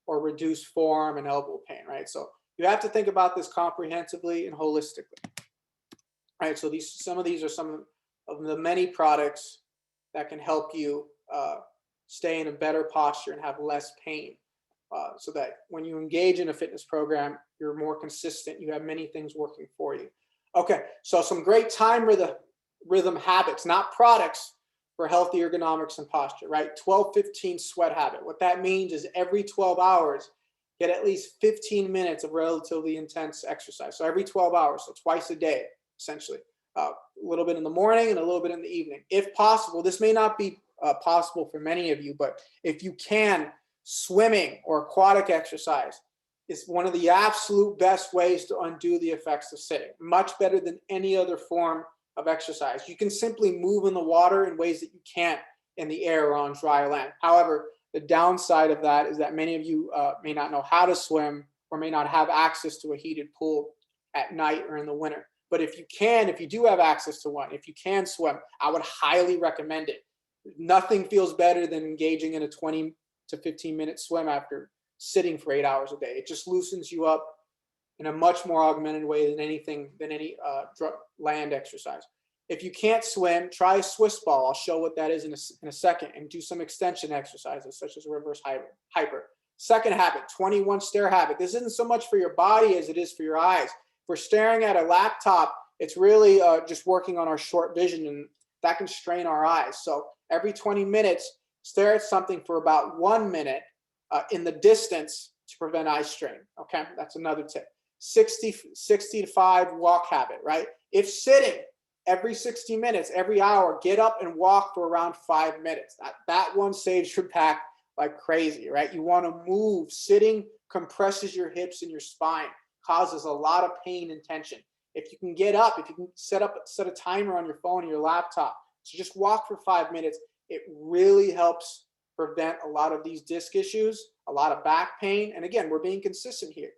or reduce forearm and elbow pain, right? So you have to think about this comprehensively and holistically. All right, so some of these are some of the many products that can help you stay in a better posture and have less pain, so that when you engage in a fitness program, you're more consistent. You have many things working for you. Okay, so some great time rhythm habits, not products, for healthy ergonomics and posture, right? 12-15 sweat habit. What that means is every 12 hours, get at least 15 minutes of relatively intense exercise. So every 12 hours, so twice a day, essentially. A little bit in the morning and a little bit in the evening. If possible, this may not be possible for many of you, but if you can, swimming or aquatic exercise is one of the absolute best ways to undo the effects of sitting. Much better than any other form of exercise. You can simply move in the water in ways that you can't in the air or on dry land. However, the downside of that is that many of you may not know how to swim or may not have access to a heated pool at night or in the winter. But if you do have access to one, if you can swim, I would highly recommend it. Nothing feels better than engaging in a 20 to 15 minute swim after sitting for 8 hours a day. It just loosens you up in a much more augmented way than any land exercise. If you can't swim, try a Swiss ball. I'll show what that is in a second, and do some extension exercises such as reverse hyper. Second habit, 21 stare habit. This isn't so much for your body as it is for your eyes. If we're staring at a laptop, it's really just working on our short vision, and that can strain our eyes. So every 20 minutes, stare at something for about 1 minute in the distance to prevent eye strain. Okay, that's another tip. 60 to 5 walk habit, right? If sitting, every 60 minutes, every hour, get up and walk for around 5 minutes. That one saves your back like crazy, right? You want to move. Sitting compresses your hips and your spine, causes a lot of pain and tension. If you can get up, if you can set a timer on your phone or your laptop to just walk for 5 minutes, it really helps prevent a lot of these disc issues, a lot of back pain. And again, we're being consistent here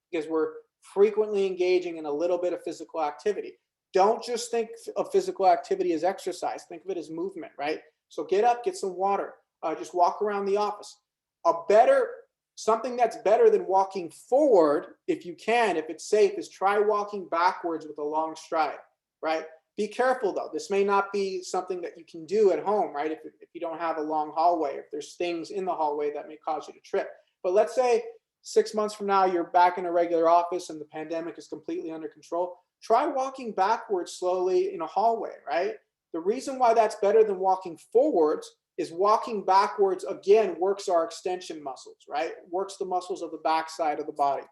because we're frequently engaging in a little bit of physical activity. Don't just think of physical activity as exercise. Think of it as movement, right? So get up, get some water, just walk around the office. Something that's better than walking forward, if you can, if it's safe, is try walking backwards with a long stride, right? Be careful though. This may not be something that you can do at home, right? If you don't have a long hallway, if there's things in the hallway that may cause you to trip. But let's say 6 months from now, you're back in a regular office and the pandemic is completely under control. Try walking backwards slowly in a hallway, right? The reason why that's better than walking forwards is walking backwards, again, works our extension muscles, right? Works the muscles of the backside of the body.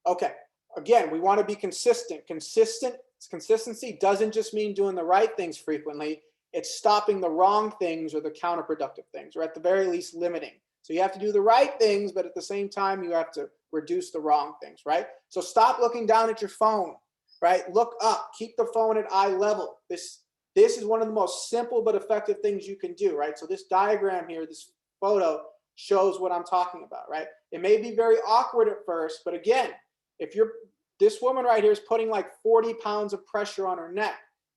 Okay, again, we want to be consistent. Consistency doesn't just mean doing the right things frequently. It's stopping the wrong things or the counterproductive things, or at the very least limiting. So you have to do the right things, but at the same time, you have to reduce the wrong things, right? So stop looking down at your phone, right? Look up, keep the phone at eye level. This is one of the most simple but effective things you can do, right? So this diagram here, this photo shows what I'm talking about, right? It may be very awkward at first, but again, this woman right here is putting like 40 pounds of pressure on her neck.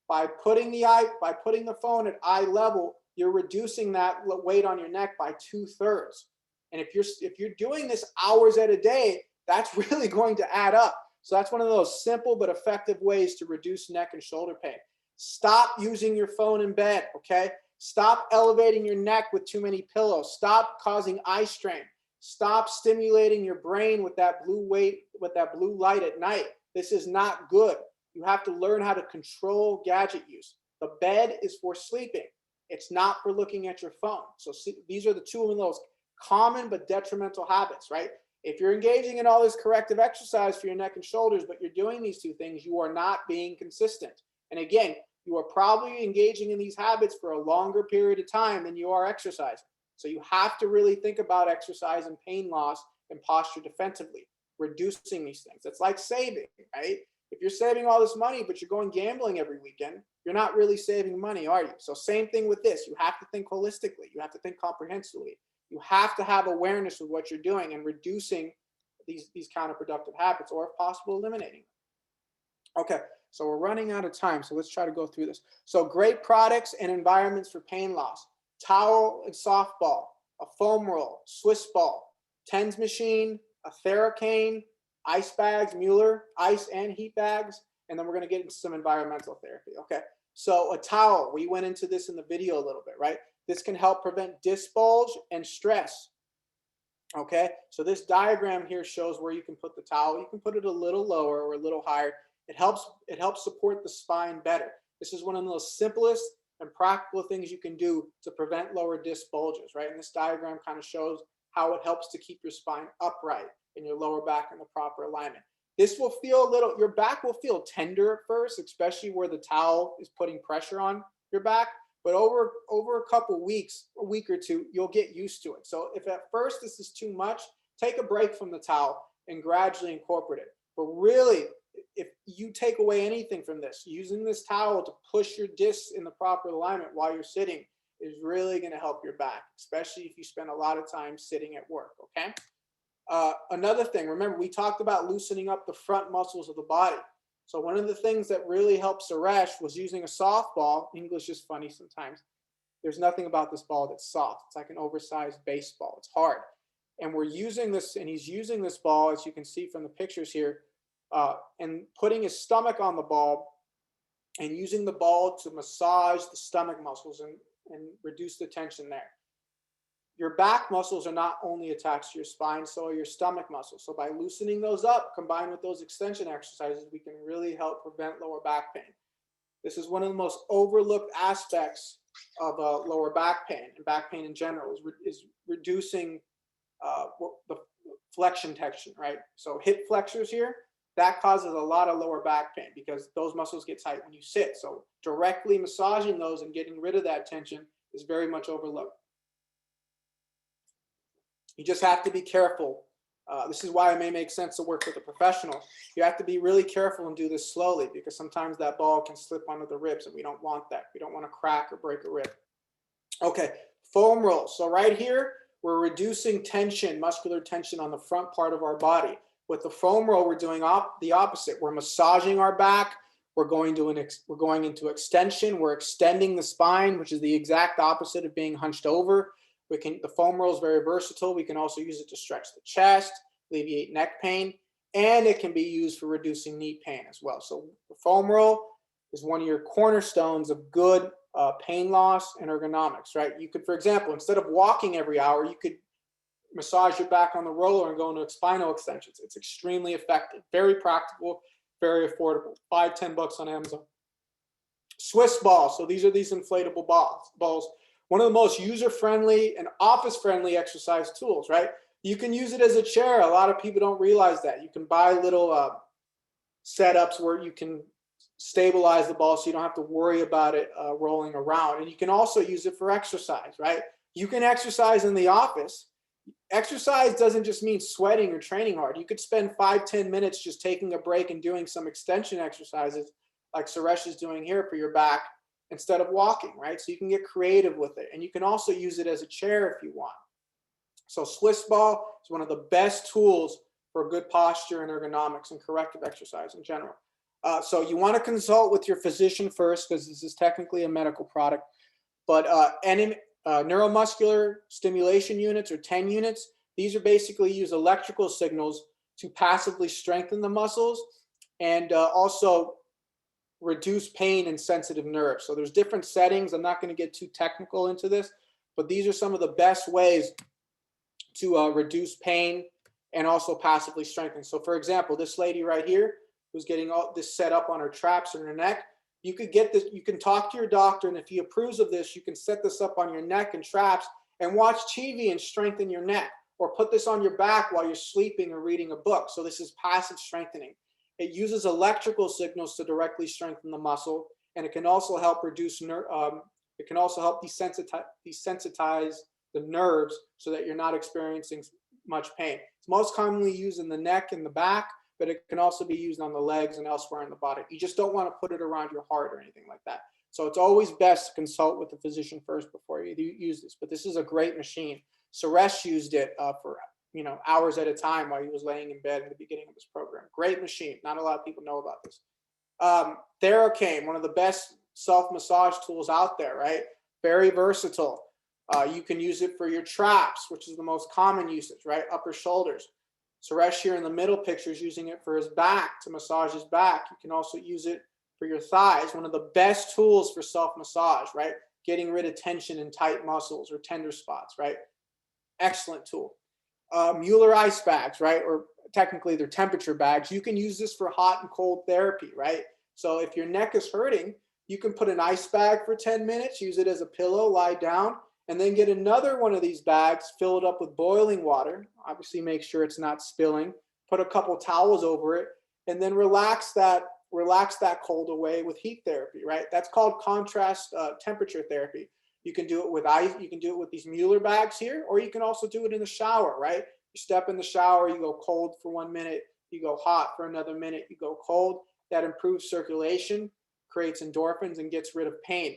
By putting the phone at eye level, you're reducing that weight on your neck by 2/3. And if you're doing this hours at a day, that's really going to add up. So that's one of those simple but effective ways to reduce neck and shoulder pain. Stop using your phone in bed, okay? Stop elevating your neck with too many pillows. Stop causing eye strain. Stop stimulating your brain with that blue light at night. This is not good. You have to learn how to control gadget use. The bed is for sleeping. It's not for looking at your phone. So see, these are the two of those common but detrimental habits, right? If you're engaging in all this corrective exercise for your neck and shoulders, but you're doing these two things, you are not being consistent. And again, you are probably engaging in these habits for a longer period of time than you are exercising. So you have to really think about exercise and pain loss and posture defensively, reducing these things. It's like saving, right? If you're saving all this money, but you're going gambling every weekend, you're not really saving money, are you? So same thing with this. You have to think holistically. You have to think comprehensively. You have to have awareness of what you're doing and reducing these counterproductive habits, or if possible, eliminating them. Okay, so we're running out of time, so let's try to go through this. So great products and environments for pain loss: towel and softball, a foam roll, Swiss ball, TENS machine, a Theracane, ice bags, Mueller, ice and heat bags, and then we're going to get into some environmental therapy. Okay, so a towel, we went into this in the video a little bit, right? This can help prevent disc bulge and stress. Okay, so this diagram here shows where you can put the towel. You can put it a little lower or a little higher. It helps support the spine better. This is one of the most simplest and practical things you can do to prevent lower disc bulges, right? And this diagram kind of shows how it helps to keep your spine upright and your lower back in the proper alignment. This will feel your back will feel tender at first, especially where the towel is putting pressure on your back. But over a couple weeks, a week or two, you'll get used to it. So if at first this is too much, take a break from the towel and gradually incorporate it. But really, if you take away anything from this, using this towel to push your discs in the proper alignment while you're sitting is really going to help your back, especially if you spend a lot of time sitting at work, okay? Another thing, remember, we talked about loosening up the front muscles of the body. So one of the things that really helped Suresh was using a softball. English is funny sometimes. There's nothing about this ball that's soft. It's like an oversized baseball. It's hard. And we're using this, and he's using this ball, as you can see from the pictures here, and putting his stomach on the ball and using the ball to massage the stomach muscles and reduce the tension there. Your back muscles are not only attached to your spine, so are your stomach muscles. So by loosening those up, combined with those extension exercises, we can really help prevent lower back pain. This is one of the most overlooked aspects of lower back pain, and back pain in general, is reducing the flexion tension, right? So hip flexors here, that causes a lot of lower back pain because those muscles get tight when you sit. So directly massaging those and getting rid of that tension is very much overlooked. You just have to be careful. This is why it may make sense to work with a professional. You have to be really careful and do this slowly, because sometimes that ball can slip onto the ribs, and we don't want that. We don't want to crack or break a rib. Okay, foam roll. So right here, we're reducing tension, muscular tension on the front part of our body. With the foam roll, we're doing the opposite. We're massaging our back. We're going into extension. We're extending the spine, which is the exact opposite of being hunched over. The foam roll is very versatile. We can also use it to stretch the chest, alleviate neck pain, and it can be used for reducing knee pain as well. So the foam roll is one of your cornerstones of good pain loss and ergonomics, right? You could, for example, instead of walking every hour, you could massage your back on the roller and go into spinal extensions. It's extremely effective, very practical, very affordable. $5-10 on Amazon. Swiss ball. So these are these inflatable balls. One of the most user-friendly and office-friendly exercise tools, right? You can use it as a chair. A lot of people don't realize that. You can buy little setups where you can stabilize the ball so you don't have to worry about it rolling around. And you can also use it for exercise, right? You can exercise in the office. Exercise doesn't just mean sweating or training hard. You could spend 5-10 minutes just taking a break and doing some extension exercises like Suresh is doing here for your back, instead of walking, right? So you can get creative with it. And you can also use it as a chair if you want. So Swiss ball is one of the best tools for good posture and ergonomics and corrective exercise in general. So you want to consult with your physician first, because this is technically a medical product. But neuromuscular stimulation units, or TEN units, these are basically use electrical signals to passively strengthen the muscles and also reduce pain and sensitive nerves. So there's different settings. I'm not going to get too technical into this, but these are some of the best ways to reduce pain and also passively strengthen. So for example, this lady right here who's getting all this set up on her traps and her neck, you could get this, you can talk to your doctor, and if he approves of this, you can set this up on your neck and traps and watch TV and strengthen your neck, or put this on your back while you're sleeping or reading a book. So this is passive strengthening. It uses electrical signals to directly strengthen the muscle, and it can also help reduce it can also help desensitize the nerves so that you're not experiencing much pain. It's most commonly used in the neck and the back, but it can also be used on the legs and elsewhere in the body. You just don't want to put it around your heart or anything like that. So it's always best to consult with the physician first before you use this. But this is a great machine. Suresh used it for hours at a time while he was laying in bed in the beginning of this program. Great machine. Not a lot of people know about this. Theracane, one of the best self-massage tools out there, right? Very versatile. You can use it for your traps, which is the most common usage, right? Upper shoulders. Suresh here in the middle picture is using it for his back, to massage his back. You can also use it for your thighs. One of the best tools for self-massage, right? Getting rid of tension in tight muscles or tender spots, right? Excellent tool. Mueller ice bags, right? Or technically they're temperature bags. You can use this for hot and cold therapy, right? So if your neck is hurting, you can put an ice bag for 10 minutes, use it as a pillow, lie down, and then get another one of these bags, fill it up with boiling water. Obviously make sure it's not spilling. Put a couple towels over it, and then relax that cold away with heat therapy, right? That's called contrast temperature therapy. You can do it with ice. You can do it with these Mueller bags here, or you can also do it in the shower, right? You step in the shower, you go cold for 1 minute, you go hot for another minute, you go cold. That improves circulation, creates endorphins, and gets rid of pain.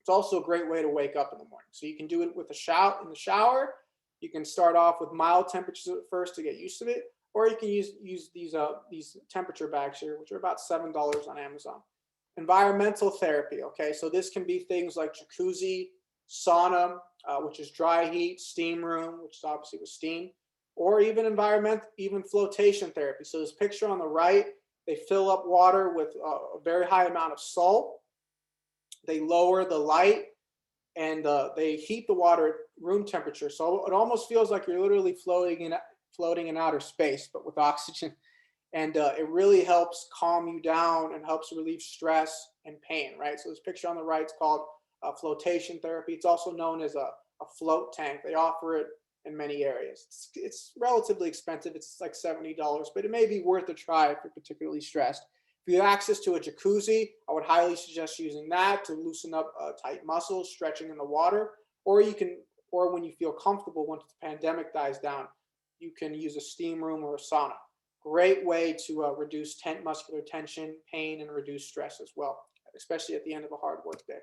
It's also a great way to wake up in the morning. So you can do it with in the shower. You can start off with mild temperatures at first to get used to it, or you can use these temperature bags here, which are about $7 on Amazon. Environmental therapy, okay? So this can be things like jacuzzi, sauna, which is dry heat, steam room, which is obviously with steam, or even flotation therapy. So this picture on the right, they fill up water with a very high amount of salt. They lower the light, and they heat the water at room temperature. So it almost feels like you're literally floating in outer space, but with oxygen. And it really helps calm you down and helps relieve stress and pain, right? So this picture on the right is called flotation therapy. It's also known as a float tank. They offer it in many areas. It's relatively expensive. It's like $70, but it may be worth a try if you're particularly stressed. If you have access to a jacuzzi, I would highly suggest using that to loosen up tight muscles, stretching in the water, or when you feel comfortable, once the pandemic dies down, you can use a steam room or a sauna. Great way to reduce muscular tension, pain, and reduce stress as well, especially at the end of a hard work day.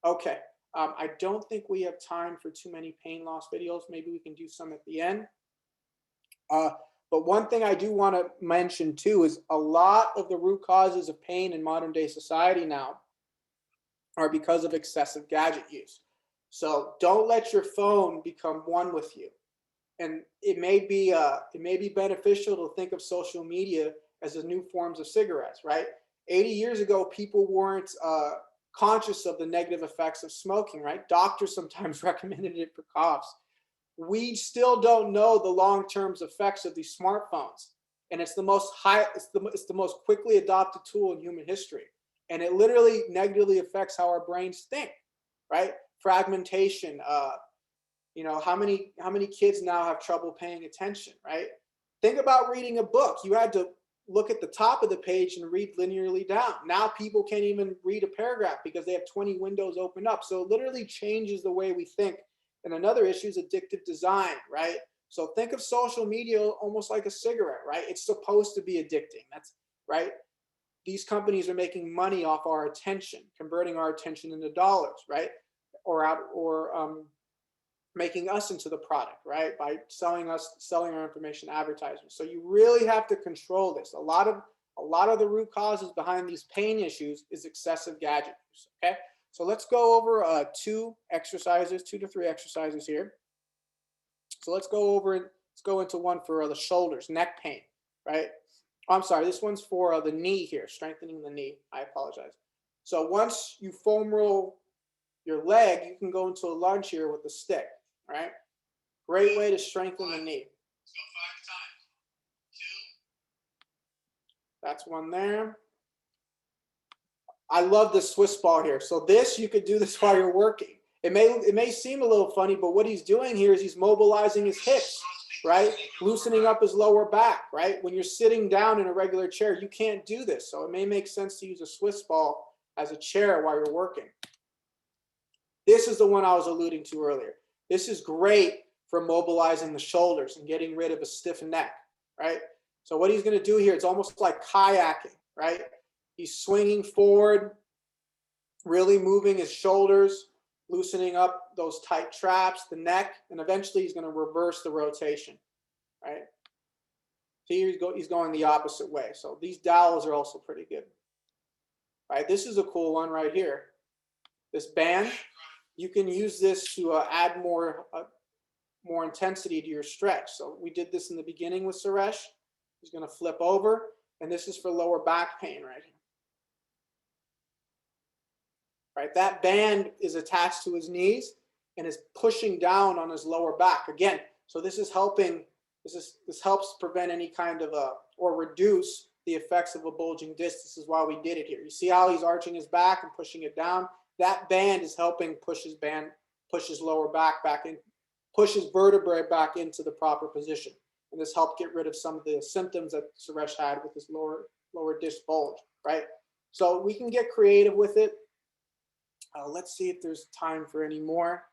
Okay, I don't think we have time for too many pain loss videos. Maybe we can do some at the end. But one thing I do want to mention too is a lot of the root causes of pain in modern day society now are because of excessive gadget use. So don't let your phone become one with you. And it may be beneficial to think of social media as the new forms of cigarettes, right? 80 years ago, people weren't conscious of the negative effects of smoking, right? Doctors sometimes recommended it for coughs. We still don't know the long-term effects of these smartphones, and it's the most quickly adopted tool in human history, and it literally negatively affects how our brains think, right? Fragmentation. How many kids now have trouble paying attention, right? Think about reading a book. You had to look at the top of the page and read linearly down. Now people can't even read a paragraph because they have 20 windows open up. So it literally changes the way we think. And another issue is addictive design, right? So think of social media almost like a cigarette, right? It's supposed to be addicting. That's right. These companies are making money off our attention, converting our attention into dollars, right? Or making us into the product, right? By selling our information to advertisers. So you really have to control this. A lot of the root causes behind these pain issues is excessive gadget use. Okay. So let's go over 2 to 3 exercises here. So let's go over Let's go into one for the shoulders, neck pain, right? I'm sorry, this one's for the knee here, strengthening the knee. I apologize. So once you foam roll your leg, you can go into a lunge here with the stick, right? Great way to strengthen the knee. Let's go 5 times. 2. That's one there. I love this Swiss ball here. So this, you could do this while you're working. It may seem a little funny, but what he's doing here is he's mobilizing his hips, right? Loosening up his lower back, right? When you're sitting down in a regular chair, you can't do this. So it may make sense to use a Swiss ball as a chair while you're working. This is the one I was alluding to earlier. This is great for mobilizing the shoulders and getting rid of a stiff neck, right? So what he's going to do here, it's almost like kayaking, right? He's swinging forward, really moving his shoulders, loosening up those tight traps, the neck, and eventually he's going to reverse the rotation, right? Here he's going the opposite way. So these dowels are also pretty good, right? This is a cool one right here. This band, you can use this to add more intensity to your stretch. So we did this in the beginning with Suresh. He's going to flip over, and this is for lower back pain right here. Right, that band is attached to his knees and is pushing down on his lower back again. So this is helping. This helps prevent any kind of or reduce the effects of a bulging disc. This is why we did it here. You see how he's arching his back and pushing it down. That band is helping push his lower back in, push his vertebrae back into the proper position. And this helped get rid of some of the symptoms that Suresh had with his lower disc bulge. Right. So we can get creative with it. Let's see if there's time for any more.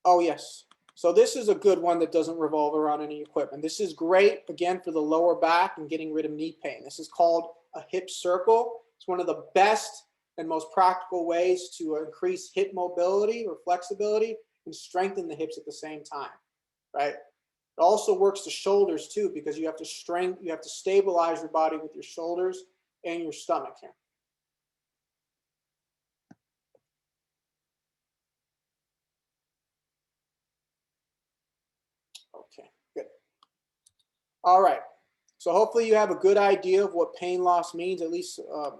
Oh, yes. So this is a good one that doesn't revolve around any equipment. This is great, again, for the lower back and getting rid of knee pain. This is called a hip circle. It's one of the best and most practical ways to increase hip mobility or flexibility and strengthen the hips at the same time, right? It also works the shoulders too, because you have to stabilize your body with your shoulders and your stomach here. Okay, good. All right. So hopefully you have a good idea of what pain loss means, at least a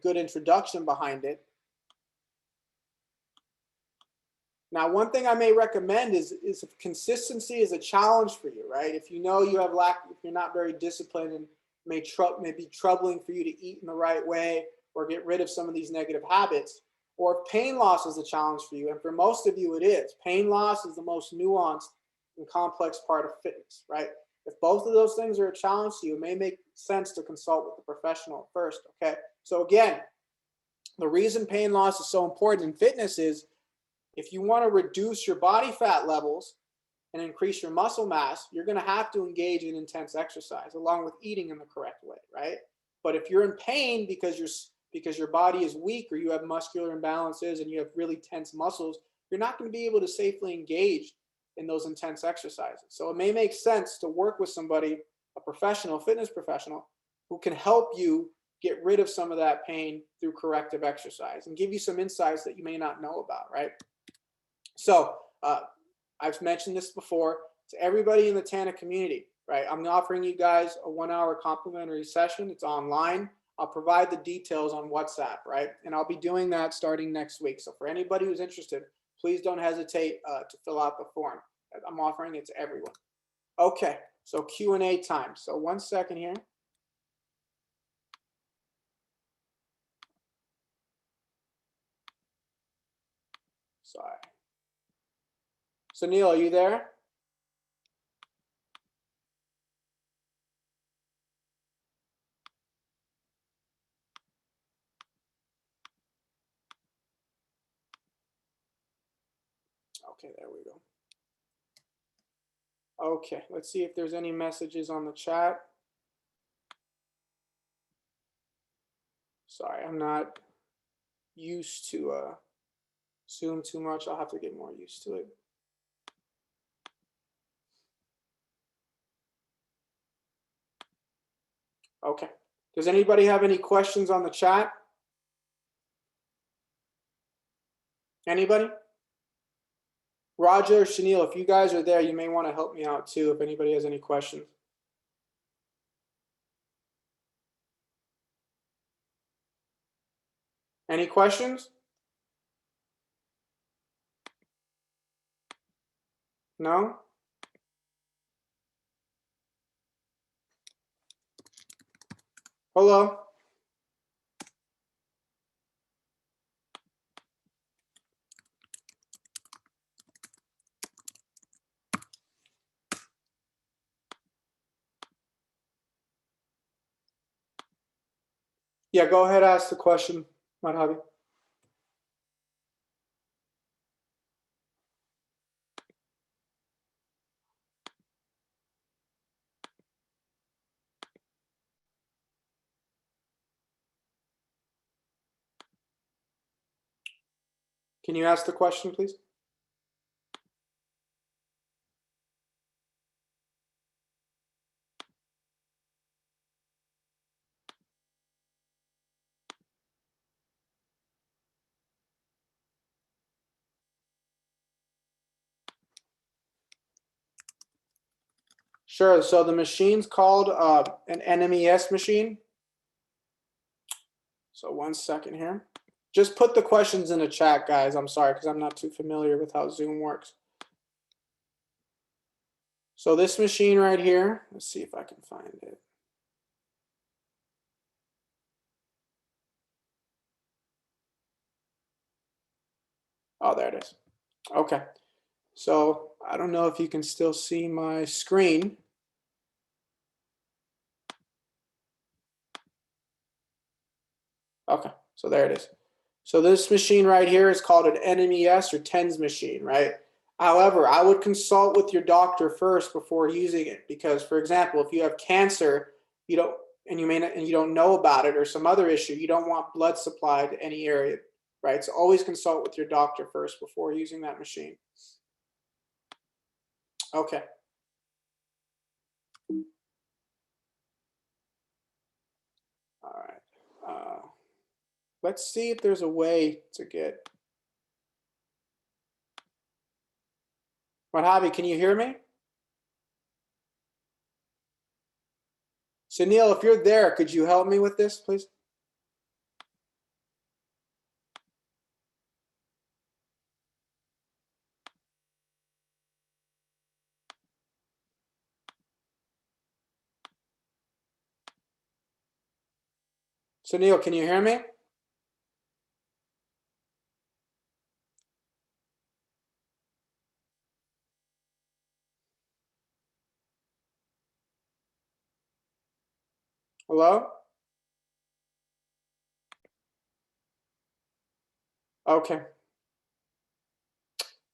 good introduction behind it. Now, one thing I may recommend is if consistency is a challenge for you, right? If you know you have if you're not very disciplined and may be troubling for you to eat in the right way or get rid of some of these negative habits, or if pain loss is a challenge for you, and for most of you it is. Pain loss is the most nuanced and complex part of fitness, right? If both of those things are a challenge to you, it may make sense to consult with a professional first, okay? So again, the reason pain loss is so important in fitness is if you want to reduce your body fat levels and increase your muscle mass, you're going to have to engage in intense exercise along with eating in the correct way, right? But if you're in pain because your body is weak or you have muscular imbalances and you have really tense muscles, you're not going to be able to safely engage in those intense exercises. So it may make sense to work with somebody, a professional, fitness professional, who can help you get rid of some of that pain through corrective exercise and give you some insights that you may not know about, right? So I've mentioned this before to everybody in the TANA community, right? I'm offering you guys a 1-hour complimentary session. It's online. I'll provide the details on WhatsApp, right? And I'll be doing that starting next week. So for anybody who's interested, please don't hesitate to fill out the form. I'm offering it to everyone. Okay, so Q&A time. So 1 second here. Sorry. So Neil, are you there? Okay, there we go. Okay, let's see if there's any messages on the chat. Sorry, I'm not used to Zoom too much. I'll have to get more used to it. Okay, does anybody have any questions on the chat? Anybody? Roger, Shanil, if you guys are there, you may want to help me out too if anybody has any questions. Any questions? No? Hello? Yeah, go ahead, ask the question, Madhavi. Can you ask the question, please? Sure. So the machine's called an NMES machine. So 1 second here. Just put the questions in the chat, guys. I'm sorry, because I'm not too familiar with how Zoom works. So this machine right here, let's see if I can find it. Oh, there it is. Okay. So I don't know if you can still see my screen. Okay, so there it is. So this machine right here is called an NMES or TENS machine, right? However, I would consult with your doctor first before using it because, for example, if you have cancer, you don't, and you may not, and you don't know about it or some other issue, you don't want blood supply to any area, right? So always consult with your doctor first before using that machine. Okay. All right. Let's see if there's a way to get. Madhavi, can you hear me? Sunil, if you're there, could you help me with this, please? Sunil, can you hear me? Hello? Okay.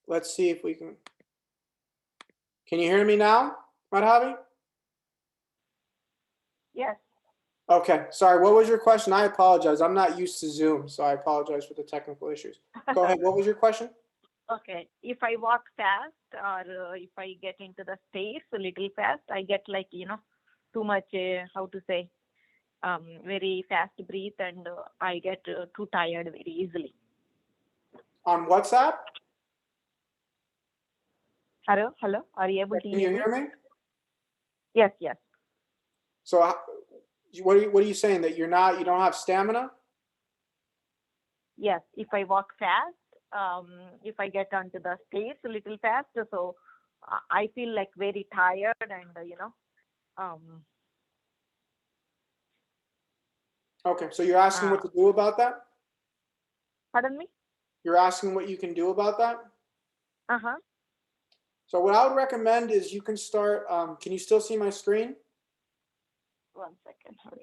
Let's see if we can. Can you hear me now, Madhavi? Yes. Okay. Sorry. What was your question? I apologize. I'm not used to Zoom, so I apologize for the technical issues. Go ahead. What was your question? Okay. If I walk fast or if I get into the stairs a little fast, I get like, too much, how to say, very fast breathe and I get too tired very easily. On WhatsApp? Hello? Are you able to Can you hear me? Yes. So what are you saying? That you don't have stamina? Yes. If I walk fast, if I get onto the stairs a little fast, so I feel like very tired and, Okay. So you're asking what to do about that? Pardon me? You're asking what you can do about that? Uh-huh. So what I would recommend is you can start, can you still see my screen? 1 second. Hold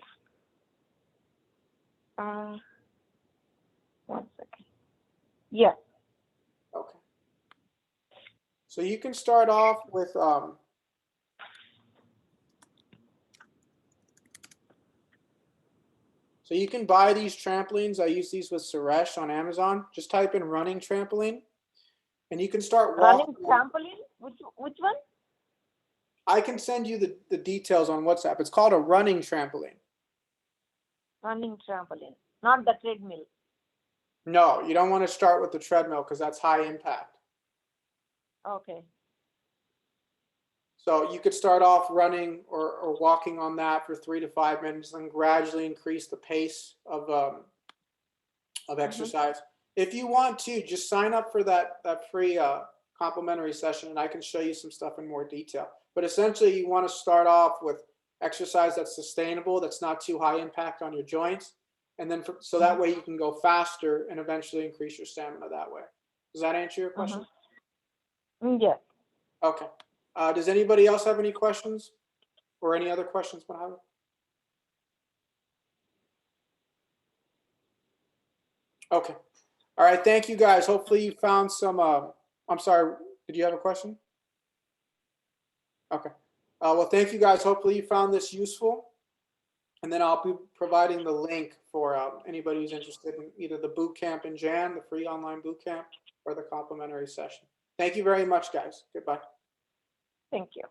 on. 1 second. Yes. Okay. So you can start off with, so you can buy these trampolines. I use these with Suresh on Amazon. Just type in running trampoline and you can start walking. Running trampoline? Which one? I can send you the details on WhatsApp. It's called a running trampoline. Running trampoline, not the treadmill. No, you don't want to start with the treadmill because that's high impact. Okay. So you could start off running or walking on that for 3 to 5 minutes, and gradually increase the pace of exercise. If you want to, just sign up for that free complimentary session, and I can show you some stuff in more detail. But essentially, you want to start off with exercise that's sustainable, that's not too high impact on your joints, and then so that way you can go faster and eventually increase your stamina that way. Does that answer your question? Yeah. Okay. Does anybody else have any questions or any other questions, Mohammed? Okay. All right. Thank you, guys. Hopefully you found some. I'm sorry. Did you have a question? Okay. Well, thank you, guys. Hopefully you found this useful. And then I'll be providing the link for anybody who's interested in either the boot camp in Jan, the free online boot camp, or the complimentary session. Thank you very much, guys. Goodbye. Thank you.